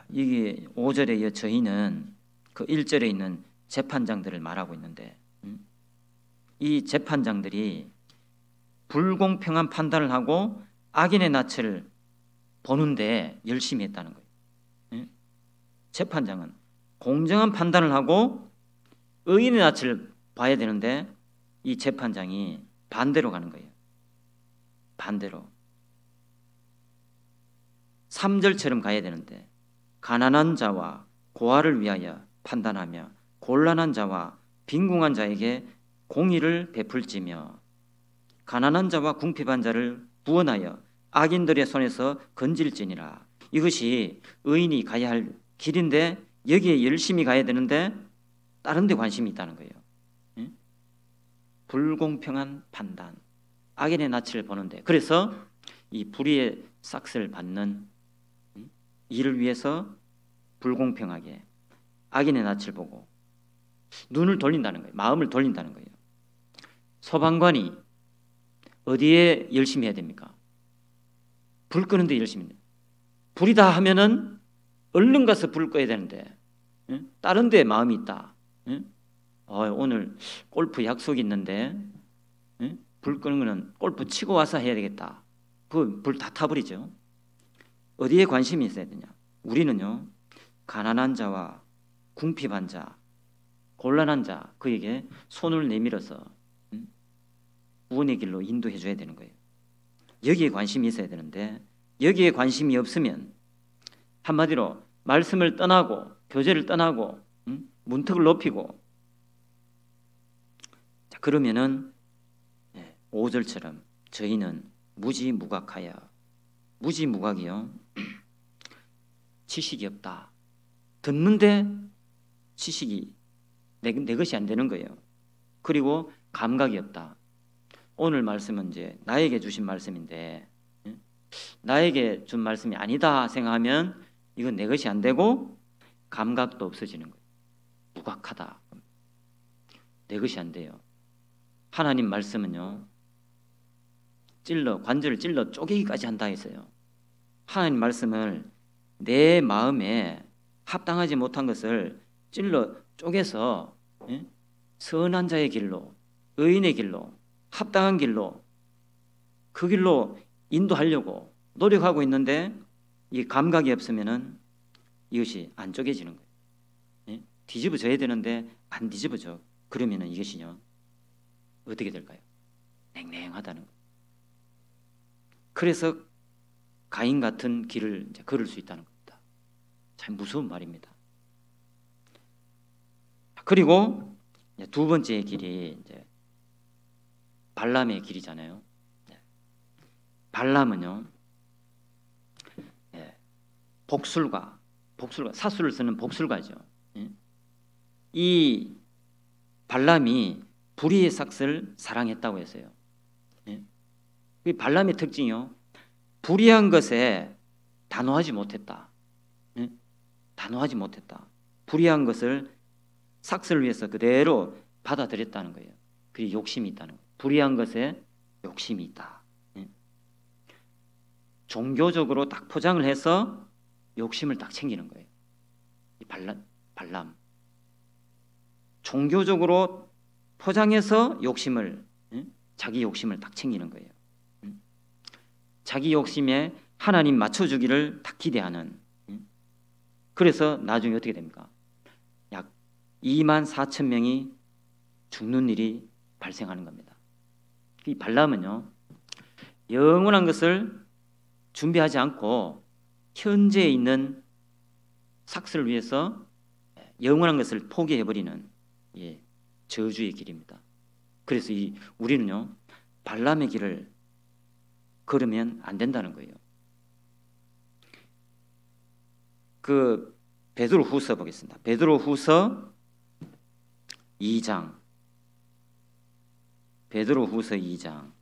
이게 5절에 이어 저희는 그 1절에 있는 재판장들을 말하고 있는데 이 재판장들이 불공평한 판단을 하고 악인의 낯을 보는데 열심히 했다는 거예요. 재판장은 공정한 판단을 하고 의인의 낯을 봐야 되는데 이 재판장이 반대로 가는 거예요. 반대로 3절처럼 가야 되는데 가난한 자와 고아를 위하여 판단하며 곤란한 자와 빈궁한 자에게 공의를 베풀지며 가난한 자와 궁핍한 자를 구원하여 악인들의 손에서 건질지니라. 이것이 의인이 가야 할 길인데 여기에 열심히 가야 되는데 다른 데 관심이 있다는 거예요. 불공평한 판단, 악인의 낯을 보는데, 그래서 이 불의의 싹을 받는 이를 위해서 불공평하게 악인의 낯을 보고 눈을 돌린다는 거예요. 마음을 돌린다는 거예요. 소방관이 어디에 열심히 해야 됩니까? 불 끄는데 열심히 해요. 불이다 하면은 얼른 가서 불 꺼야 되는데 다른 데 마음이 있다. 오늘 골프 약속이 있는데 불 끄는 거는 골프 치고 와서 해야 되겠다. 그 불 다 타버리죠. 어디에 관심이 있어야 되냐? 우리는요, 가난한 자와 궁핍한 자, 곤란한 자, 그에게 손을 내밀어서 구원의 길로 인도해 줘야 되는 거예요. 여기에 관심이 있어야 되는데 여기에 관심이 없으면 한마디로 말씀을 떠나고 교제를 떠나고 문턱을 높이고, 자, 그러면은 5절처럼 저희는 무지무각하여, 무지무각이요, 지식이 없다. 듣는데 지식이 내 것이 안 되는 거예요. 그리고 감각이 없다. 오늘 말씀은 이제 나에게 주신 말씀인데 나에게 준 말씀이 아니다 생각하면 이건 내 것이 안 되고 감각도 없어지는 거예요. 무각하다. 내 것이 안 돼요. 하나님 말씀은요, 관절을 찔러 쪼개기까지 한다 했어요. 하나님 말씀을 내 마음에 합당하지 못한 것을 찔러 쪼개서 선한 자의 길로, 의인의 길로, 합당한 길로, 그 길로 인도하려고 노력하고 있는데 이 감각이 없으면은 이것이 안 쪼개지는 거예요. 뒤집어져야 되는데 안 뒤집어져. 그러면은 이것이요, 어떻게 될까요? 냉랭하다는 거예요. 그래서 가인 같은 길을 이제 걸을 수 있다는 겁니다. 참 무서운 말입니다. 그리고 두 번째 길이 이제 발람의 길이잖아요. 발람은요, 복술가, 사술을 쓰는 복술가죠. 이 발람이 불의의 삭을 사랑했다고 했어요. 이 발람의 특징이요, 불의한 것에 단호하지 못했다. 단호하지 못했다. 불의한 것을 삭을 위해서 그대로 받아들였다는 거예요. 그리고 욕심이 있다는 거예요. 불의한 것에 욕심이 있다. 종교적으로 딱 포장을 해서 욕심을 딱 챙기는 거예요. 이 발람. 종교적으로 포장해서 자기 욕심을 딱 챙기는 거예요. 자기 욕심에 하나님 맞춰주기를 딱 기대하는. 그래서 나중에 어떻게 됩니까? 약 24,000명이 죽는 일이 발생하는 겁니다. 이 발람은요, 영원한 것을 준비하지 않고 현재에 있는 삭스를 위해서 영원한 것을 포기해버리는 저주의 길입니다. 그래서 우리는요, 발람의 길을 걸으면 안 된다는 거예요. 그 베드로후서 보겠습니다. 베드로후서 2장. 베드로후서 2장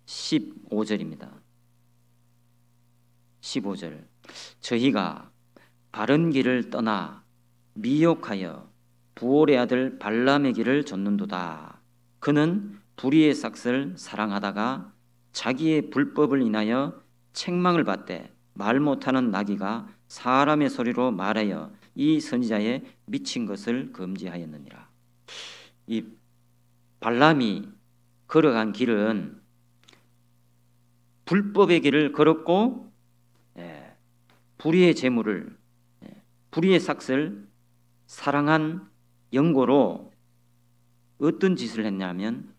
15절입니다. 15절. 저희가 바른 길을 떠나 미혹하여 부올의 아들 발람의 길을 좇는도다. 그는 불의의 삭을 사랑하다가 자기의 불법을 인하여 책망을 받되 말 못하는 나귀가 사람의 소리로 말하여 이 선지자의 미친 것을 금지하였느니라. 이 발람이 걸어간 길은 불법의 길을 걸었고, 불의의 재물을, 불의의 삭을 사랑한 연고로 어떤 짓을 했냐면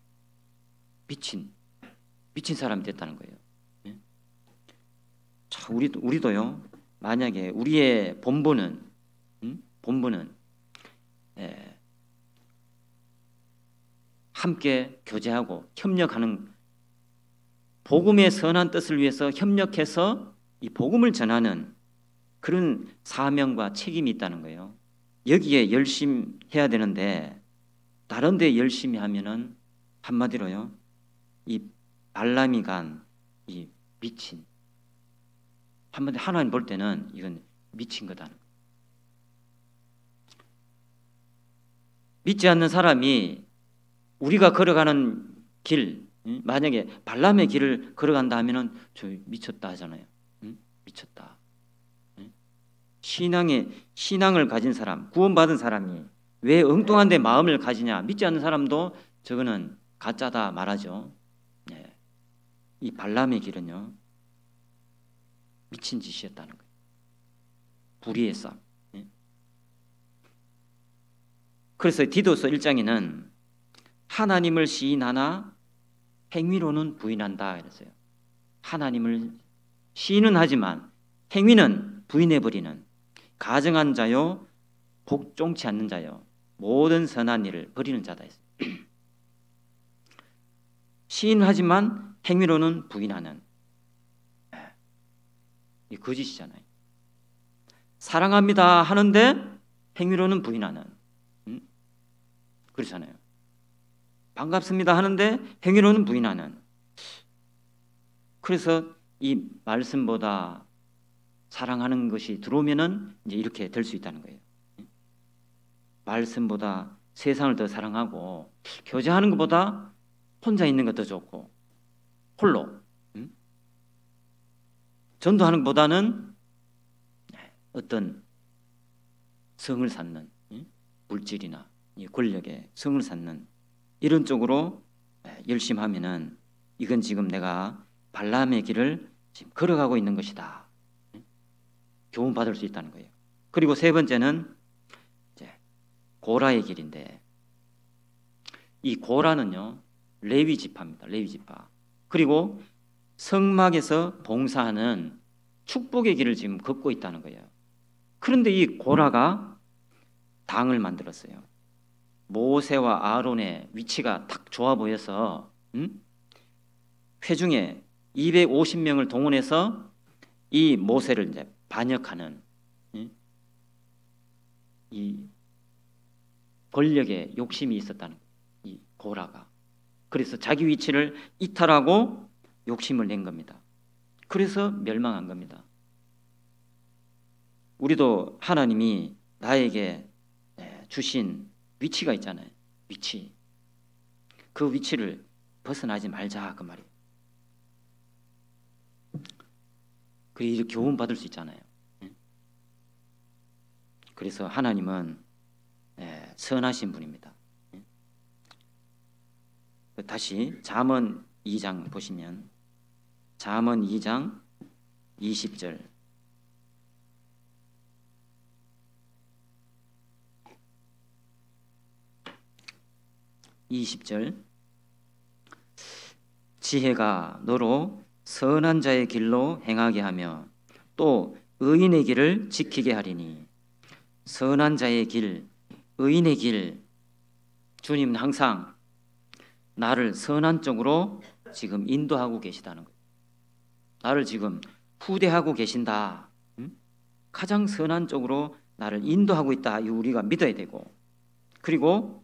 미친 사람이 됐다는 거예요. 자, 우리도요, 만약에 우리의 본분은 함께 교제하고 협력하는, 복음의 선한 뜻을 위해서 협력해서 이 복음을 전하는 그런 사명과 책임이 있다는 거예요. 여기에 열심히 해야 되는데 다른 데 열심히 하면은 한마디로요, 이 발람이 간 이 미친, 한마디 하나님 볼 때는 이건 미친 거다. 믿지 않는 사람이 우리가 걸어가는 길, 만약에 발람의 길을 걸어간다 하면은 저 미쳤다 하잖아요. 미쳤다. 신앙을 가진 사람, 구원받은 사람이 왜 엉뚱한 데 마음을 가지냐? 믿지 않는 사람도 저거는 가짜다 말하죠. 이 발람의 길은요, 미친 짓이었다는 거예요. 불의의 쌈. 그래서 디도서 1장에는 하나님을 시인하나 행위로는 부인한다 그랬어요. 하나님을 시인은 하지만 행위는 부인해버리는 가증한 자요, 복종치 않는 자요, 모든 선한 일을 버리는 자다 했어요. 시인하지만 행위로는 부인하는, 이 거짓이잖아요. 사랑합니다 하는데 행위로는 부인하는, 그렇잖아요. 반갑습니다 하는데 행위로는 부인하는. 그래서 이 말씀보다 사랑하는 것이 들어오면은 이제 이렇게 될 수 있다는 거예요. 말씀보다 세상을 더 사랑하고 교제하는 것보다 혼자 있는 것도 좋고 홀로 전도하는 것보다는 어떤 성을 쌓는 물질이나 권력에 성을 쌓는 이런 쪽으로 열심히 하면은 이건 지금 내가 발람의 길을 지금 걸어가고 있는 것이다. 교훈 받을 수 있다는 거예요. 그리고 세 번째는 이제 고라의 길인데, 이 고라는요 레위 지파입니다. 레위 지파. 그리고 성막에서 봉사하는 축복의 길을 지금 걷고 있다는 거예요. 그런데 이 고라가 당을 만들었어요. 모세와 아론의 위치가 딱 좋아 보여서 회중에 250명을 동원해서 이 모세를 이제 반역하는 이 권력에 욕심이 있었다는 거예요. 이 고라가. 그래서 자기 위치를 이탈하고 욕심을 낸 겁니다. 그래서 멸망한 겁니다. 우리도 하나님이 나에게 주신 위치가 있잖아요. 위치. 그 위치를 벗어나지 말자 그 말이에요. 그래 이렇게 교훈 받을 수 있잖아요. 그래서 하나님은 선하신 분입니다. 다시 잠언 2장 보시면 잠언 2장 20절 지혜가 너로 선한 자의 길로 행하게 하며 또 의인의 길을 지키게 하리니. 선한 자의 길, 의인의 길, 주님은 항상 나를 선한 쪽으로 지금 인도하고 계시다는 거예요. 나를 지금 후대하고 계신다. 가장 선한 쪽으로 나를 인도하고 있다. 이 우리가 믿어야 되고, 그리고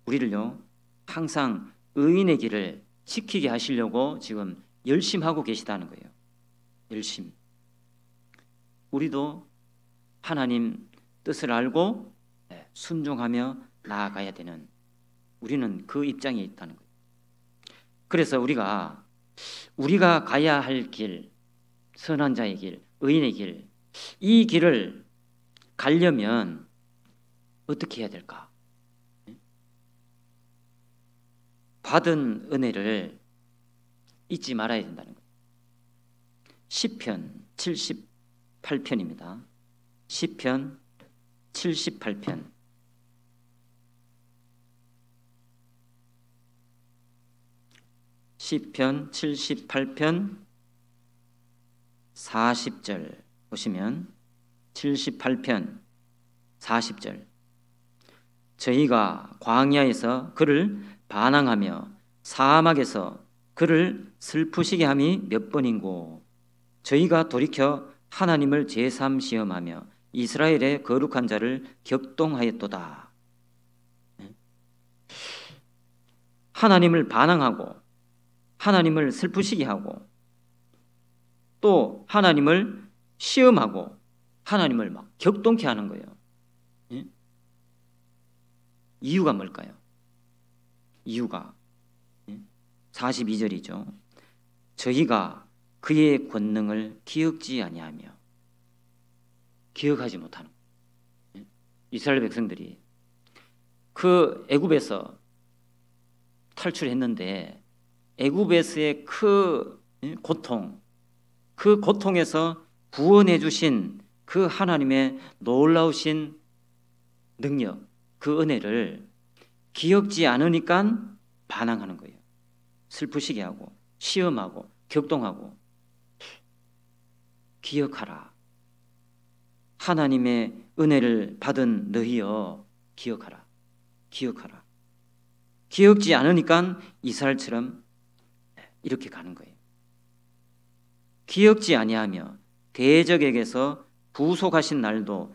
우리를요 항상 의인의 길을 지키게 하시려고 지금 열심히 하고 계시다는 거예요. 열심. 우리도 하나님 뜻을 알고 순종하며 나아가야 되는, 우리는 그 입장에 있다는 거예요. 그래서 우리가 가야 할 길, 선한 자의 길, 의인의 길, 이 길을 가려면 어떻게 해야 될까? 받은 은혜를 잊지 말아야 된다는 거예요. 시편 78편입니다. 시편 78편 시편 78편 40절 보시면 78편 40절 저희가 광야에서 그를 반항하며 사막에서 그를 슬프시게 함이 몇 번인고 저희가 돌이켜 하나님을 제삼 시험하며 이스라엘의 거룩한 자를 격동하였도다. 하나님을 반항하고 하나님을 슬프시게 하고 또 하나님을 시험하고 하나님을 막 격동케 하는 거예요. 이유가 뭘까요? 이유가 42절이죠. 저희가 그의 권능을 기억지 아니하며, 기억하지 못하는 이스라엘 백성들이 그 애굽에서 탈출했는데 애굽에서의 그 고통, 그 고통에서 구원해 주신 그 하나님의 놀라우신 능력, 그 은혜를 기억지 않으니까 반항하는 거예요. 슬프시게 하고 시험하고 격동하고. 기억하라. 하나님의 은혜를 받은 너희여 기억하라. 기억하라. 기억지 않으니까 이스라엘처럼 이렇게 가는 거예요. 기억지 아니하며 대적에게서 구속하신 날도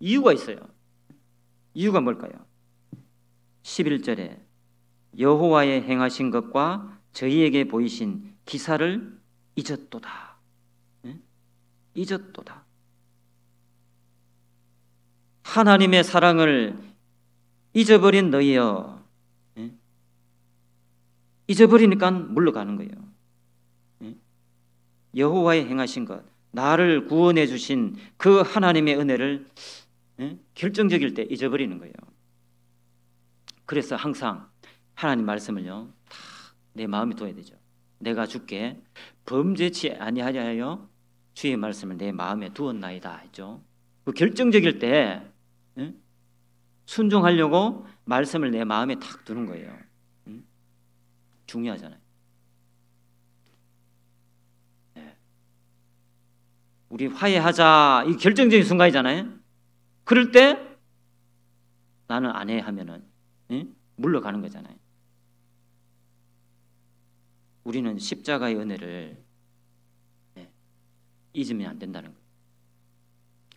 이유가 있어요. 이유가 뭘까요? 11절에 여호와의 행하신 것과 저희에게 보이신 기사를 잊었도다. 잊었도다. 하나님의 사랑을 잊어버린 너희여. 잊어버리니까 물러가는 거예요. 여호와의 행하신 것, 나를 구원해 주신 그 하나님의 은혜를 결정적일 때 잊어버리는 거예요. 그래서 항상 하나님 말씀을요, 다 내 마음에 둬야 되죠. 내가 주께 범죄치 아니하여 주의 말씀을 내 마음에 두었나이다 했죠. 그 결정적일 때 순종하려고 말씀을 내 마음에 탁 두는 거예요. 중요하잖아요. 우리 화해하자, 이 결정적인 순간이잖아요. 그럴 때 나는 안 해 하면은 물러가는 거잖아요. 우리는 십자가의 은혜를 잊으면 안 된다는 거예요.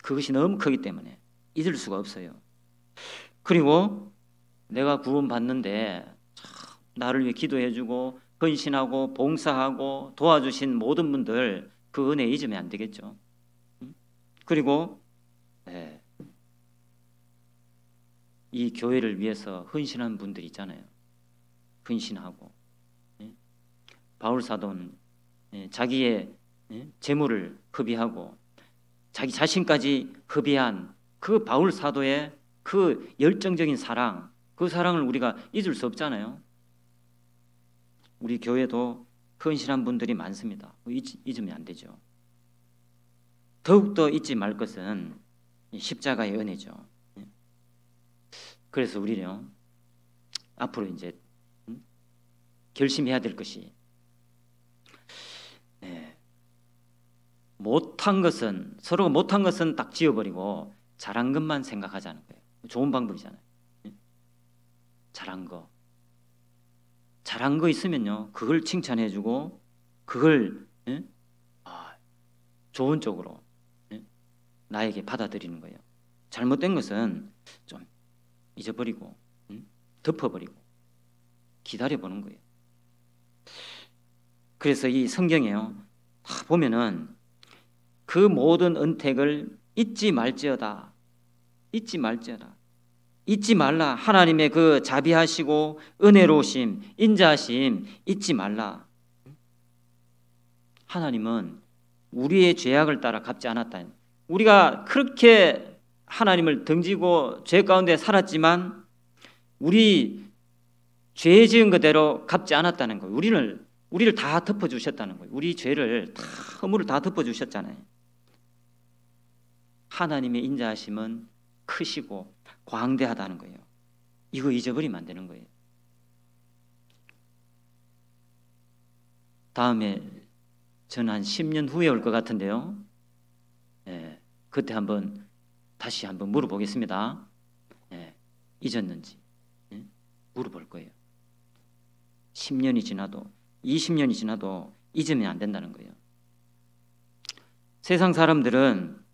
그것이 너무 크기 때문에 잊을 수가 없어요. 그리고 내가 구원받는데 나를 위해 기도해주고 헌신하고 봉사하고 도와주신 모든 분들 그 은혜 잊으면 안 되겠죠. 그리고 이 교회를 위해서 헌신한 분들 있잖아요. 헌신하고 바울 사도는 자기의 재물을 허비하고 자기 자신까지 허비한 그 바울 사도의 그 열정적인 사랑, 그 사랑을 우리가 잊을 수 없잖아요. 우리 교회도 헌신한 분들이 많습니다. 잊으면 안 되죠. 더욱더 잊지 말 것은 십자가의 은혜죠. 그래서 우리는 앞으로 이제 결심해야 될 것이 못한 것은, 서로가 못한 것은 딱 지워버리고 잘한 것만 생각하자는 거예요. 좋은 방법이잖아요. 잘한 거 있으면요, 그걸 칭찬해주고 그걸 좋은 쪽으로 나에게 받아들이는 거예요. 잘못된 것은 좀 잊어버리고 덮어버리고 기다려보는 거예요. 그래서 이 성경에요, 다 보면은 그 모든 은택을 잊지 말지어다. 잊지 말지어다. 잊지 말라. 하나님의 그 자비하시고 은혜로우심, 인자하심 잊지 말라. 하나님은 우리의 죄악을 따라 갚지 않았다. 우리가 그렇게 하나님을 등지고 죄 가운데 살았지만 우리 죄 지은 그대로 갚지 않았다는 거예요. 우리를 다 덮어주셨다는 거예요. 우리 죄를 다, 허물을 다 덮어주셨잖아요. 하나님의 인자하심은 크시고 광대하다는 거예요. 이거 잊어버리면 안 되는 거예요. 다음에 저는 한 10년 후에 올 것 같은데요. 그때 다시 한번 물어보겠습니다. 잊었는지 물어볼 거예요. 10년이 지나도 20년이 지나도 잊으면 안 된다는 거예요. 세상 사람들도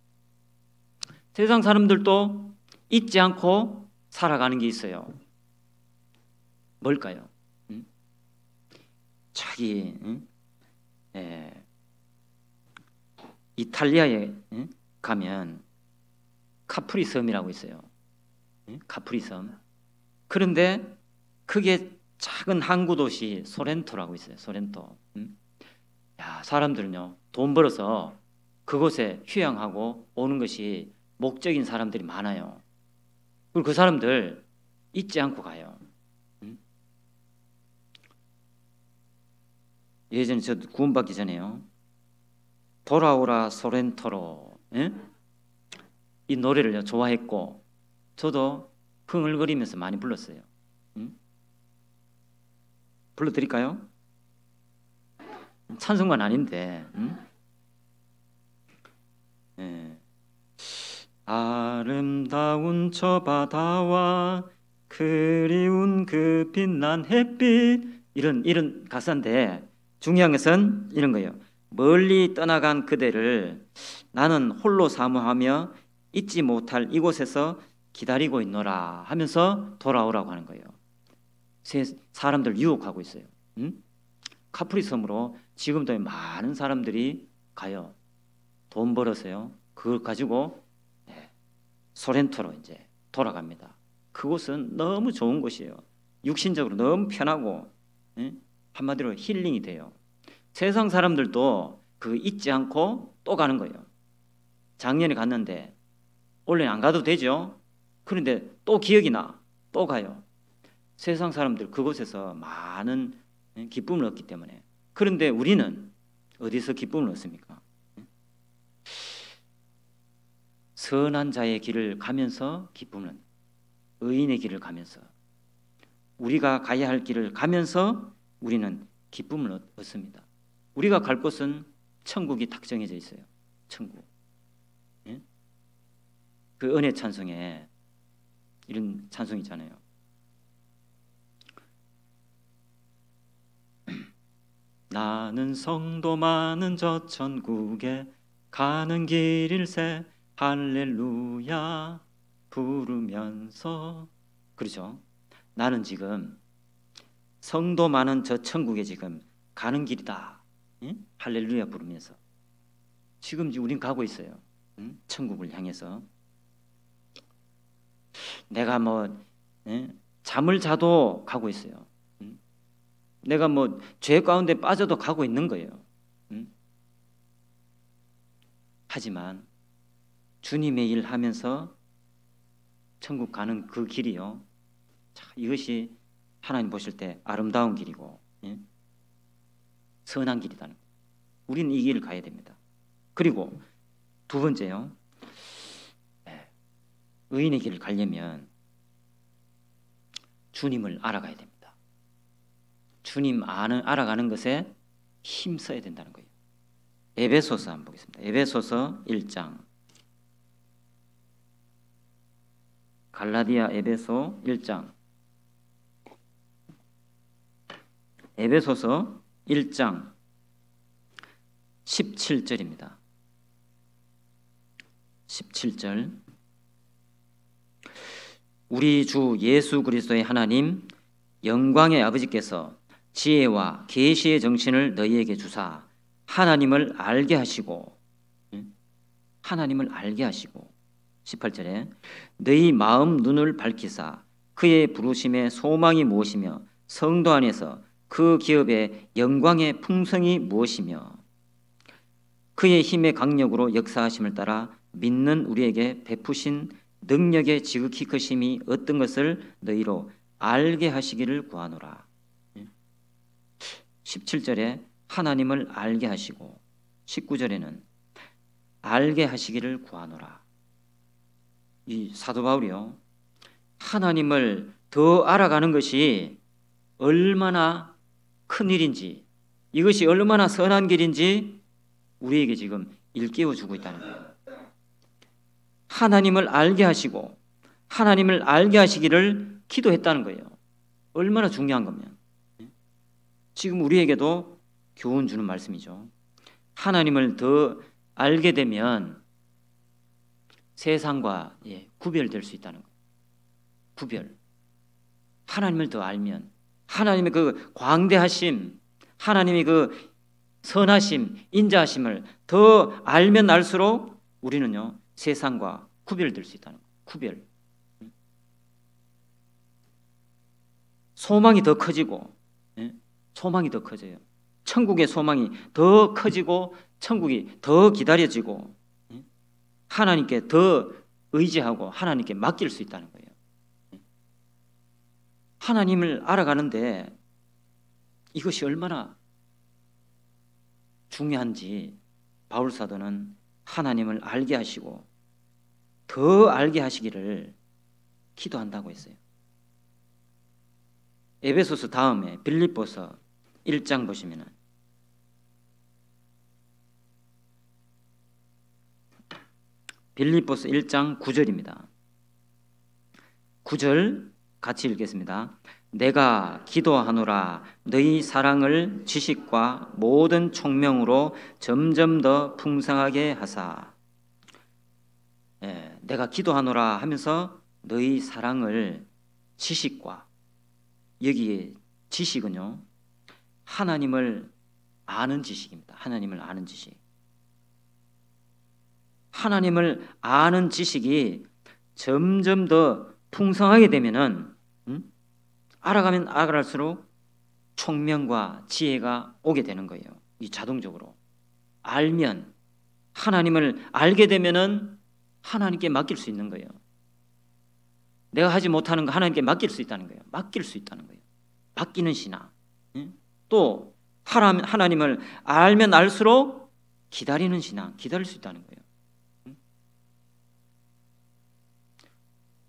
잊지 않고 살아가는 게 있어요. 뭘까요? 이탈리아에 가면 카프리 섬이라고 있어요. 카프리 섬. 그런데 그게 작은 항구 도시 소렌토라고 있어요. 소렌토. 사람들은요, 돈 벌어서 그곳에 휴양하고 오는 것이 목적인 사람들이 많아요. 그리고 그 사람들 잊지 않고 가요. 예전에 저 구원받기 전에요, 돌아오라 소렌토로 이 노래를 좋아했고 저도 흥얼거리면서 많이 불렀어요. 불러드릴까요? 찬송가는 아닌데. 아름다운 저 바다와 그리운 그 빛난 햇빛, 이런 가사인데 중요한 것은 이런 거예요. 멀리 떠나간 그대를 나는 홀로 사모하며 잊지 못할 이곳에서 기다리고 있노라 하면서 돌아오라고 하는 거예요. 사람들 유혹하고 있어요. 카프리 섬으로 지금도 많은 사람들이 가요. 돈 벌어서요. 그걸 가지고 소렌토로 이제 돌아갑니다. 그곳은 너무 좋은 곳이에요. 육신적으로 너무 편하고 한마디로 힐링이 돼요. 세상 사람들도 그 잊지 않고 또 가는 거예요. 작년에 갔는데 올해는 안 가도 되죠. 그런데 또 기억이 나. 또 가요. 세상 사람들 그곳에서 많은 기쁨을 얻기 때문에. 그런데 우리는 어디서 기쁨을 얻습니까? 선한 자의 길을 가면서 기쁨은 의인의 길을 가면서 우리가 가야 할 길을 가면서 우리는 기쁨을 얻습니다. 우리가 갈 곳은 천국이 딱 정해져 있어요. 천국. 그 은혜 찬송에 이런 찬송 있잖아요. 나는 성도 많은 저 천국에 가는 길일세 할렐루야 부르면서. 그렇죠? 나는 지금 성도 많은 저 천국에 지금 가는 길이다. 할렐루야 부르면서 지금 우린 가고 있어요. 천국을 향해서. 내가 잠을 자도 가고 있어요. 내가 죄 가운데 빠져도 가고 있는 거예요. 하지만 주님의 일 하면서 천국 가는 그 길이요. 이것이 하나님 보실 때 아름다운 길이고 선한 길이다는 거예요. 우리는 이 길을 가야 됩니다. 그리고 두 번째요. 의인의 길을 가려면 주님을 알아가야 됩니다. 주님 알아가는 것에 힘써야 된다는 거예요. 에베소서 한번 보겠습니다. 에베소서 1장. 갈라디아 에베소 1장. 에베소서 1장 17절입니다. 17절. 우리 주 예수 그리스도의 하나님 영광의 아버지께서 지혜와 계시의 정신을 너희에게 주사 하나님을 알게 하시고 18절에 너희 마음 눈을 밝히사 그의 부르심의 소망이 무엇이며 성도 안에서 그 기업의 영광의 풍성이 무엇이며 그의 힘의 강력으로 역사하심을 따라 믿는 우리에게 베푸신 능력의 지극히 크심이 어떤 것을 너희로 알게 하시기를 구하노라. 17절에 하나님을 알게 하시고 19절에는 알게 하시기를 구하노라. 이 사도 바울이요, 하나님을 더 알아가는 것이 얼마나 큰 일인지, 이것이 얼마나 선한 길인지 우리에게 지금 일깨워 주고 있다는 거예요. 하나님을 알게 하시고 하나님을 알게 하시기를 기도했다는 거예요. 얼마나 중요한 거면 지금 우리에게도 교훈 주는 말씀이죠. 하나님을 더 알게 되면 세상과 구별될 수 있다는 거예요. 구별. 하나님을 더 알면 하나님의 그 광대하심, 하나님의 그 선하심, 인자하심을 더 알면 알수록 우리는요 세상과 구별될 수 있다는 거예요. 구별. 소망이 더 커지고, 소망이 더 커져요. 천국의 소망이 더 커지고 천국이 더 기다려지고 하나님께 더 의지하고 하나님께 맡길 수 있다는 거예요. 하나님을 알아가는데 이것이 얼마나 중요한지 바울 사도는 하나님을 알게 하시고 더 알게 하시기를 기도한다고 했어요. 에베소서 다음에 빌립보서 1장 보시면은 빌립보서 1장 9절입니다. 9절 같이 읽겠습니다. 내가 기도하노라 너희 사랑을 지식과 모든 총명으로 점점 더 풍성하게 하사. 내가 기도하노라 하면서 너희 사랑을 지식과, 여기에 지식은요 하나님을 아는 지식입니다. 하나님을 아는 지식. 하나님을 아는 지식이 점점 더 풍성하게 되면은 알아가면 알아갈수록 총명과 지혜가 오게 되는 거예요. 이 자동적으로. 알면, 하나님을 알게 되면은 하나님께 맡길 수 있는 거예요. 내가 하지 못하는 거 하나님께 맡길 수 있다는 거예요. 맡길 수 있다는 거예요. 맡기는 신앙. 또 하나님을 알면 알수록 기다리는 신앙, 기다릴 수 있다는 거예요.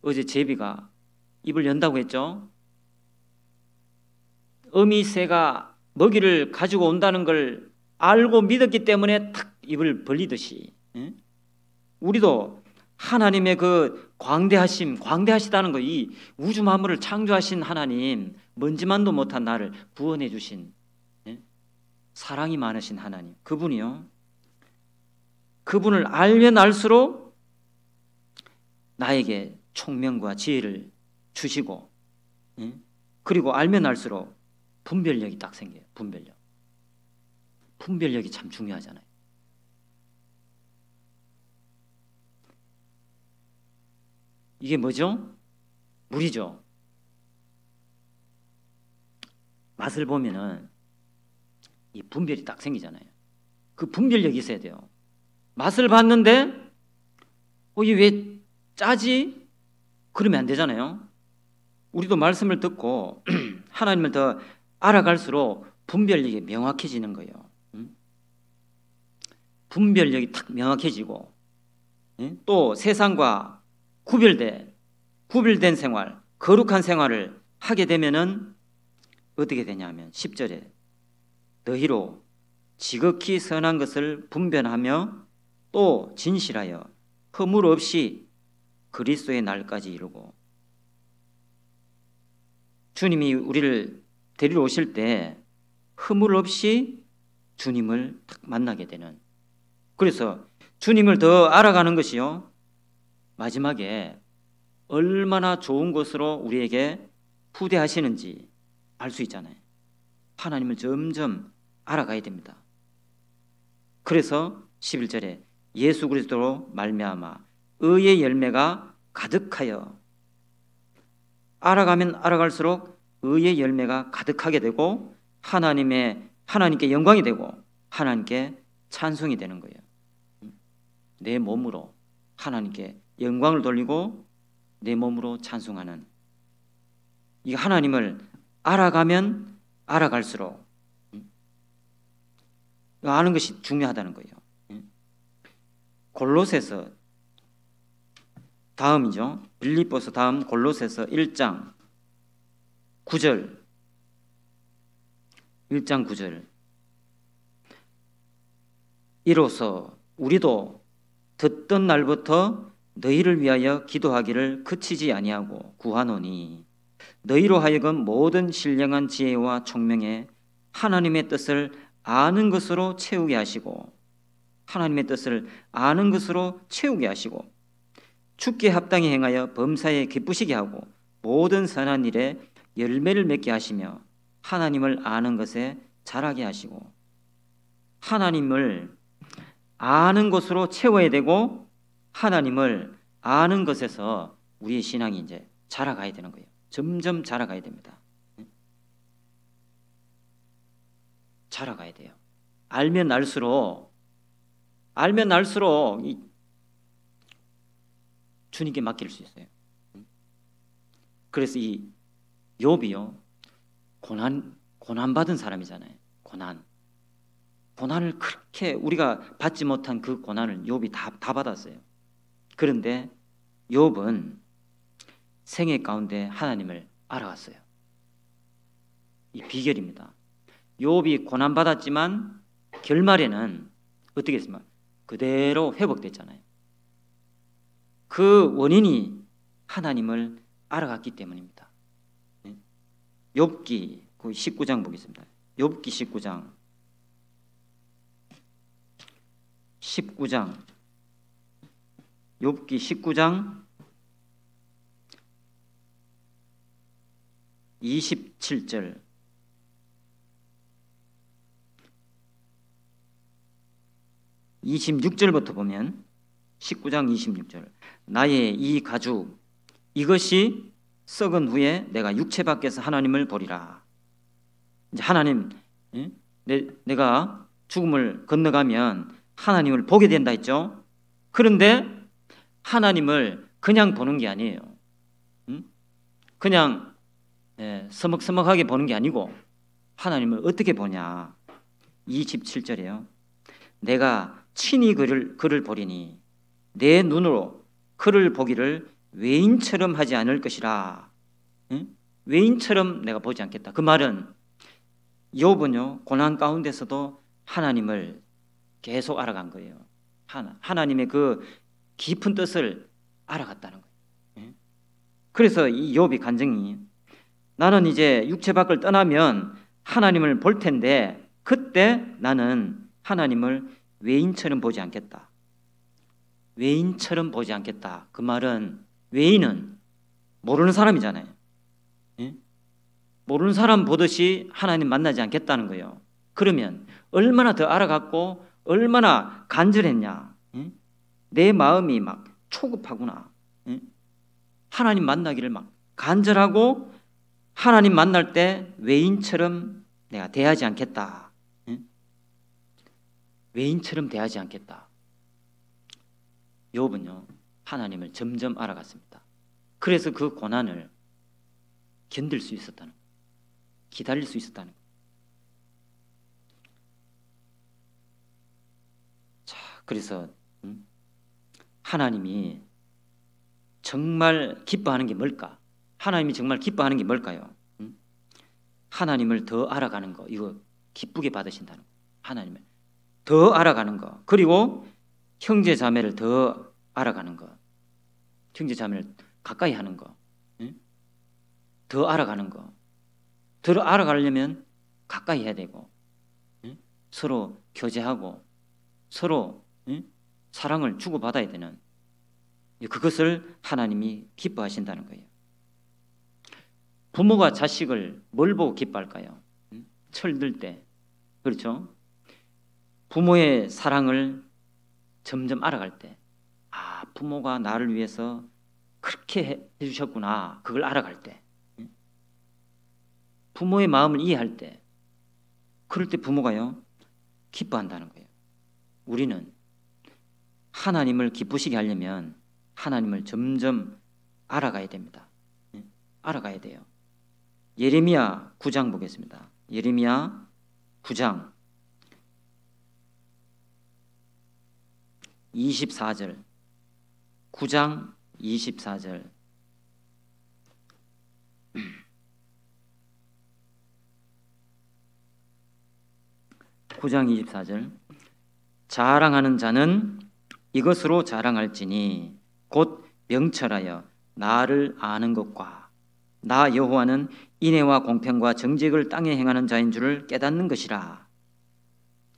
어제 제비가 입을 연다고 했죠. 어미새가 먹이를 가지고 온다는 걸 알고 믿었기 때문에 탁 입을 벌리듯이 우리도 하나님의 그 광대하시다는 거, 이 우주 만물을 창조하신 하나님, 먼지만도 못한 나를 구원해 주신 사랑이 많으신 하나님, 그분이요, 그분을 알면 알수록 나에게 총명과 지혜를 주시고, 그리고 알면 알수록 분별력이 딱 생겨요. 분별력이 참 중요하잖아요. 이게 뭐죠? 물이죠. 맛을 보면은 이 분별이 딱 생기잖아요. 그 분별력이 있어야 돼요. 맛을 봤는데 이게 왜 짜지? 그러면 안 되잖아요. 우리도 말씀을 듣고 하나님을 더 알아갈수록 분별력이 명확해지는 거예요. 분별력이 딱 명확해지고, 또 세상과 구별된 생활, 거룩한 생활을 하게 되면은 어떻게 되냐면 10절에 너희로 지극히 선한 것을 분별하며 또 진실하여 허물 없이 그리스도의 날까지 이루고, 주님이 우리를 데리러 오실 때 허물 없이 주님을 딱 만나게 되는, 그래서 주님을 더 알아가는 것이요 마지막에 얼마나 좋은 것으로 우리에게 후대하시는지 알 수 있잖아요. 하나님을 점점 알아가야 됩니다. 그래서 11절에 예수 그리스도로 말미암아 의의 열매가 가득하여, 알아가면 알아갈수록 의의 열매가 가득하게 되고 하나님께 영광이 되고 하나님께 찬송이 되는 거예요. 내 몸으로 하나님께 영광을 돌리고 내 몸으로 찬송하는, 이 하나님을 알아가면 알아갈수록 아는 것이 중요하다는 거예요. 골로새서 다음이죠. 빌립보서 다음 골로새서 1장 9절. 이로써 우리도 듣던 날부터 너희를 위하여 기도하기를 그치지 아니하고 구하노니 너희로 하여금 모든 신령한 지혜와 총명에 하나님의 뜻을 아는 것으로 채우게 하시고, 하나님의 뜻을 아는 것으로 채우게 하시고 주께 합당히 행하여 범사에 기쁘시게 하고 모든 선한 일에 열매를 맺게 하시며 하나님을 아는 것에 자라게 하시고, 하나님을 아는 것으로 채워야 되고 하나님을 아는 것에서 우리의 신앙이 이제 자라가야 되는 거예요. 점점 자라가야 됩니다. 자라가야 돼요. 알면 알수록 주님께 맡길 수 있어요. 그래서 이 욥이요, 고난 받은 사람이잖아요. 고난을 그렇게 우리가 받지 못한 그 고난을 욥이 다 받았어요. 그런데 욥은 생애 가운데 하나님을 알아갔어요. 이 비결입니다. 욥이 고난 받았지만 결말에는 어떻게 했습니까? 그대로 회복됐잖아요. 그 원인이 하나님을 알아갔기 때문입니다. 욥기 19장 보겠습니다. 욥기 19장 욥기 19장 27절 26절부터 보면 19장 26절 나의 이 가죽 이것이 썩은 후에 내가 육체 밖에서 하나님을 보리라. 이제 하나님 내가 죽음을 건너가면 하나님을 보게 된다 했죠. 그런데 하나님을 그냥 보는 게 아니에요. 그냥 서먹서먹하게 보는 게 아니고 하나님을 어떻게 보냐. 27절이에요. 내가 친히 그를 보리니 내 눈으로 그를 보기를 외인처럼 하지 않을 것이라. 외인처럼 내가 보지 않겠다. 그 말은 욥은요 고난 가운데서도 하나님을 계속 알아간 거예요. 하나님의 그 깊은 뜻을 알아갔다는 거예요. 그래서 이 욥이 간증이 나는 이제 육체 밖을 떠나면 하나님을 볼 텐데 그때 나는 하나님을 외인처럼 보지 않겠다. 외인처럼 보지 않겠다. 그 말은 외인은 모르는 사람이잖아요. 모르는 사람 보듯이 하나님 만나지 않겠다는 거예요. 그러면 얼마나 더 알아갔고 얼마나 간절했냐. 내 마음이 막 초급하구나. 하나님 만나기를 막 간절하고 하나님 만날 때 외인처럼 내가 대하지 않겠다. 외인처럼 대하지 않겠다. 욥은요 하나님을 점점 알아갔습니다. 그래서 그 고난을 견딜 수 있었다는 거예요. 기다릴 수 있었다는 거예요. 자, 그래서 하나님이 정말 기뻐하는 게 뭘까? 하나님이 정말 기뻐하는 게 뭘까요? 하나님을 더 알아가는 거, 이거 기쁘게 받으신다는 거. 하나님을 더 알아가는 거, 그리고 형제 자매를 더 알아가는 거, 형제 자매를 가까이 하는 거, 더 알아가는 거. 더 알아가려면 가까이 해야 되고, 서로 교제하고 서로 사랑을 주고받아야 되는, 그것을 하나님이 기뻐하신다는 거예요. 부모가 자식을 뭘 보고 기뻐할까요? 철들 때, 그렇죠? 부모의 사랑을 점점 알아갈 때, 아, 부모가 나를 위해서 그렇게 해주셨구나, 그걸 알아갈 때, 부모의 마음을 이해할 때, 그럴 때 부모가요 기뻐한다는 거예요. 우리는 하나님을 기쁘시게 하려면 하나님을 점점 알아가야 됩니다. 알아가야 돼요. 예레미야 9장 보겠습니다. 예레미야 9장 24절 9장 24절 9장 24절 자랑하는 자는 이것으로 자랑할지니 곧 명철하여 나를 아는 것과 나 여호와는 인애와 공평과 정직을 땅에 행하는 자인 줄을 깨닫는 것이라.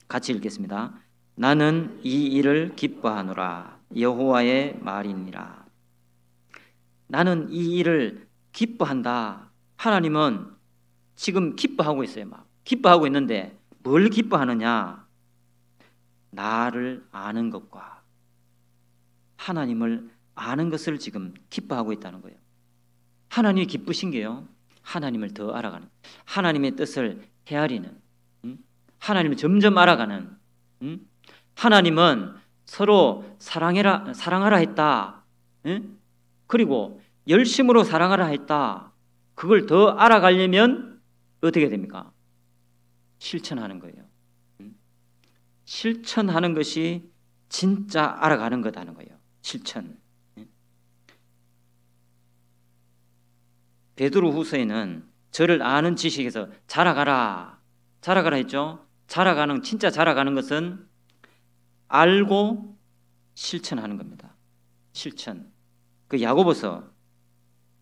같이 읽겠습니다. 나는 이 일을 기뻐하노라. 여호와의 말이니라. 나는 이 일을 기뻐한다. 하나님은 지금 기뻐하고 있어요. 막 기뻐하고 있는데 뭘 기뻐하느냐? 나를 아는 것과 하나님을 아는 것을 지금 기뻐하고 있다는 거예요. 하나님이 기쁘신 게요, 하나님을 더 알아가는, 하나님의 뜻을 헤아리는, 하나님을 점점 알아가는, 하나님은 서로 사랑하라 했다. 그리고 열심으로 사랑하라 했다. 그걸 더 알아가려면 어떻게 됩니까? 실천하는 거예요. 실천하는 것이 진짜 알아가는 거다는 거예요. 실천. 베드로후서에는 저를 아는 지식에서 자라가라 했죠. 진짜 자라가는 것은 알고 실천하는 겁니다. 실천. 그 야고보서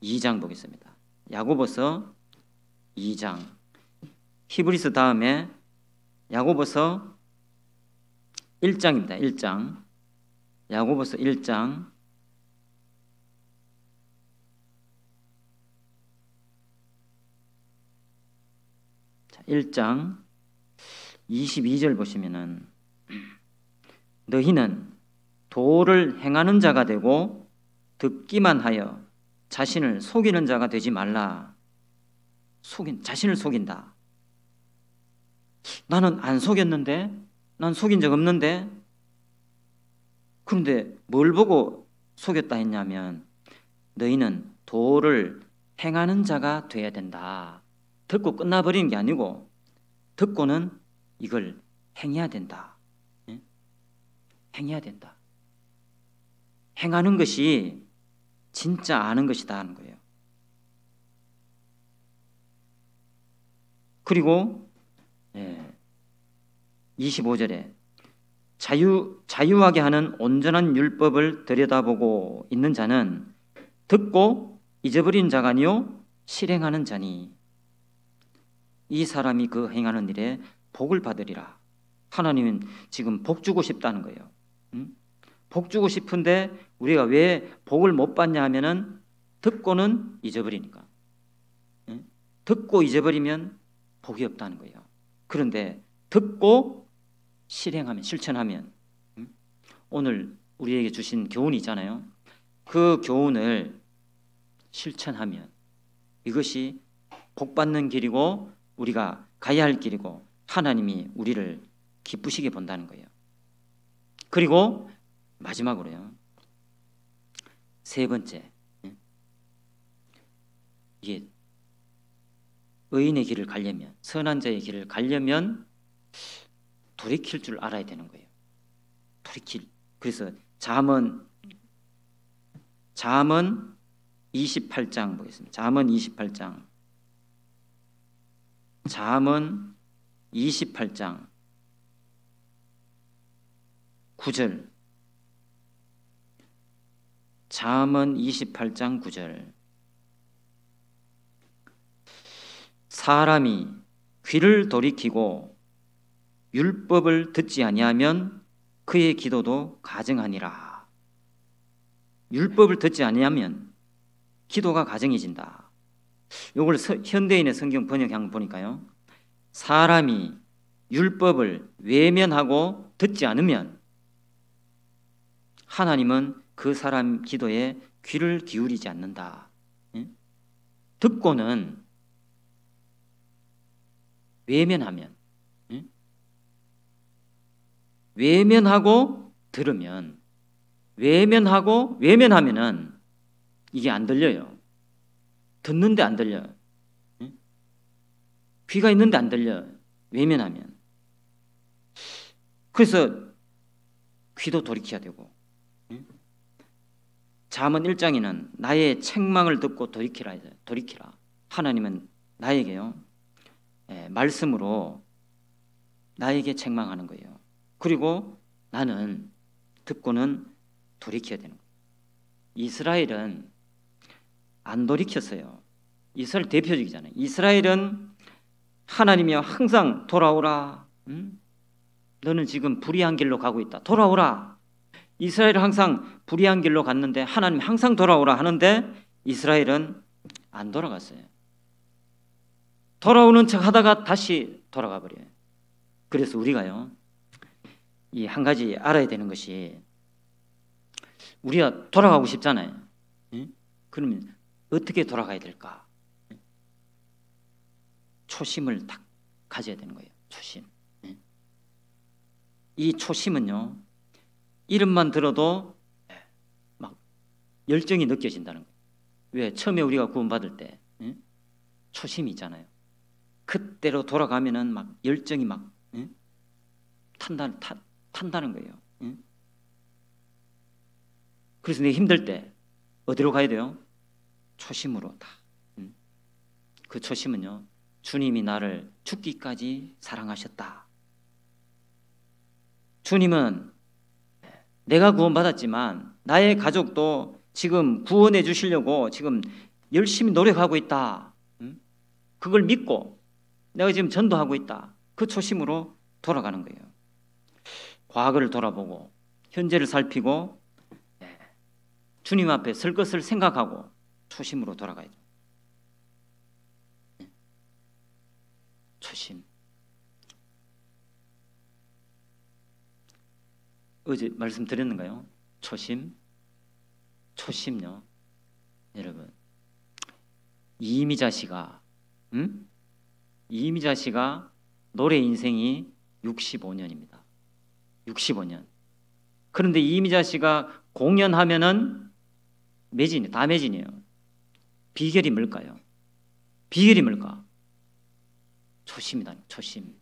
2장 보겠습니다. 야고보서 2장. 히브리서 다음에 야고보서 1장입니다. 1장. 야고보서 1장 1장 22절 보시면은 너희는 도를 행하는 자가 되고 듣기만 하여 자신을 속이는 자가 되지 말라. 자신을 속인다. 나는 안 속였는데, 난 속인 적 없는데. 그런데 뭘 보고 속였다 했냐면 너희는 도를 행하는 자가 돼야 된다. 듣고 끝나버리는 게 아니고 듣고는 이걸 행해야 된다. 행해야 된다. 행하는 것이 진짜 아는 것이다 하는 거예요. 그리고 25절에 자유하게 하는 온전한 율법을 들여다보고 있는 자는 듣고 잊어버린 자가 아니요 실행하는 자니 이 사람이 그 행하는 일에 복을 받으리라. 하나님은 지금 복 주고 싶다는 거예요. 복 주고 싶은데 우리가 왜 복을 못 받냐 하면은 듣고는 잊어버리니까. 듣고 잊어버리면 복이 없다는 거예요. 그런데 듣고 실행하면, 실천하면, 오늘 우리에게 주신 교훈이 있잖아요. 그 교훈을 실천하면 이것이 복 받는 길이고 우리가 가야 할 길이고 하나님이 우리를 기쁘시게 본다는 거예요. 그리고 마지막으로요. 세 번째, 이게 의인의 길을 가려면, 선한 자의 길을 가려면 돌이킬 줄 알아야 되는 거예요. 돌이킬. 그래서 잠언 28장 보겠습니다. 잠언 28장 9절. 잠언 28장 9절. 사람이 귀를 돌이키고 율법을 듣지 아니하면 그의 기도도 가증하니라. 율법을 듣지 아니하면 기도가 가증해진다. 이걸 현대인의 성경 번역한 보니까요. 사람이 율법을 외면하고 듣지 않으면 하나님은 그 사람 기도에 귀를 기울이지 않는다. 듣고는 외면하면, 외면하고 들으면, 외면하면은 이게 안 들려요. 듣는데 안 들려요. 귀가 있는데 안 들려요. 외면하면. 그래서 귀도 돌이켜야 되고. 잠언 1장에는 나의 책망을 듣고 돌이키라. 하나님은 나에게요. 말씀으로 나에게 책망하는 거예요. 그리고 나는 듣고는 돌이켜야 되는 거예요. 이스라엘은 안 돌이켰어요. 이스라엘 대표적이잖아요. 이스라엘은 하나님이 항상 돌아오라. 너는 지금 불의한 길로 가고 있다. 돌아오라. 이스라엘은 항상 불의한 길로 갔는데 하나님 항상 돌아오라 하는데 이스라엘은 안 돌아갔어요. 돌아오는 척 하다가 다시 돌아가 버려요. 그래서 우리가요, 이 한 가지 알아야 되는 것이 우리가 돌아가고 싶잖아요. 그러면 어떻게 돌아가야 될까? 초심을 딱 가져야 되는 거예요. 초심. 이 초심은요, 이름만 들어도 막 열정이 느껴진다는 거예요. 왜? 처음에 우리가 구원받을 때 초심이 있잖아요. 그때로 돌아가면은 막 열정이 막 탄다는 거예요. 그래서 내가 힘들 때 어디로 가야 돼요? 초심으로 다. 그 초심은요, 주님이 나를 죽기까지 사랑하셨다. 주님은 내가 구원받았지만 나의 가족도 지금 구원해 주시려고 지금 열심히 노력하고 있다. 그걸 믿고 내가 지금 전도하고 있다. 그 초심으로 돌아가는 거예요. 과거를 돌아보고 현재를 살피고 주님 앞에 설 것을 생각하고 초심으로 돌아가야죠. 초심. 어제 말씀드렸는가요? 초심요. 여러분, 이미자 씨가 이미자 씨가 노래 인생이 65년입니다. 65년. 그런데 이미자 씨가 공연하면은 다 매진이에요. 비결이 뭘까요? 비결이 뭘까? 초심이다. 초심.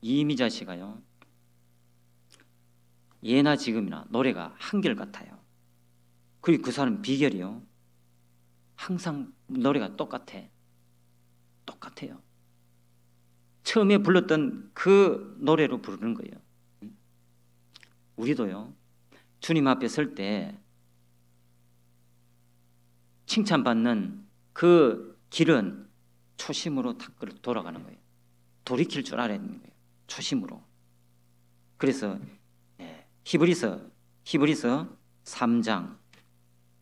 이미자 씨가요, 예나 지금이나 노래가 한결같아요. 그리고 그 사람 비결이요, 항상 노래가 똑같아요. 처음에 불렀던 그 노래로 부르는 거예요. 우리도요, 주님 앞에 설 때 칭찬받는 그 길은 초심으로 딱 돌아가는 거예요. 돌이킬 줄 알아야 되는 거예요. 초심으로. 그래서 히브리서 3장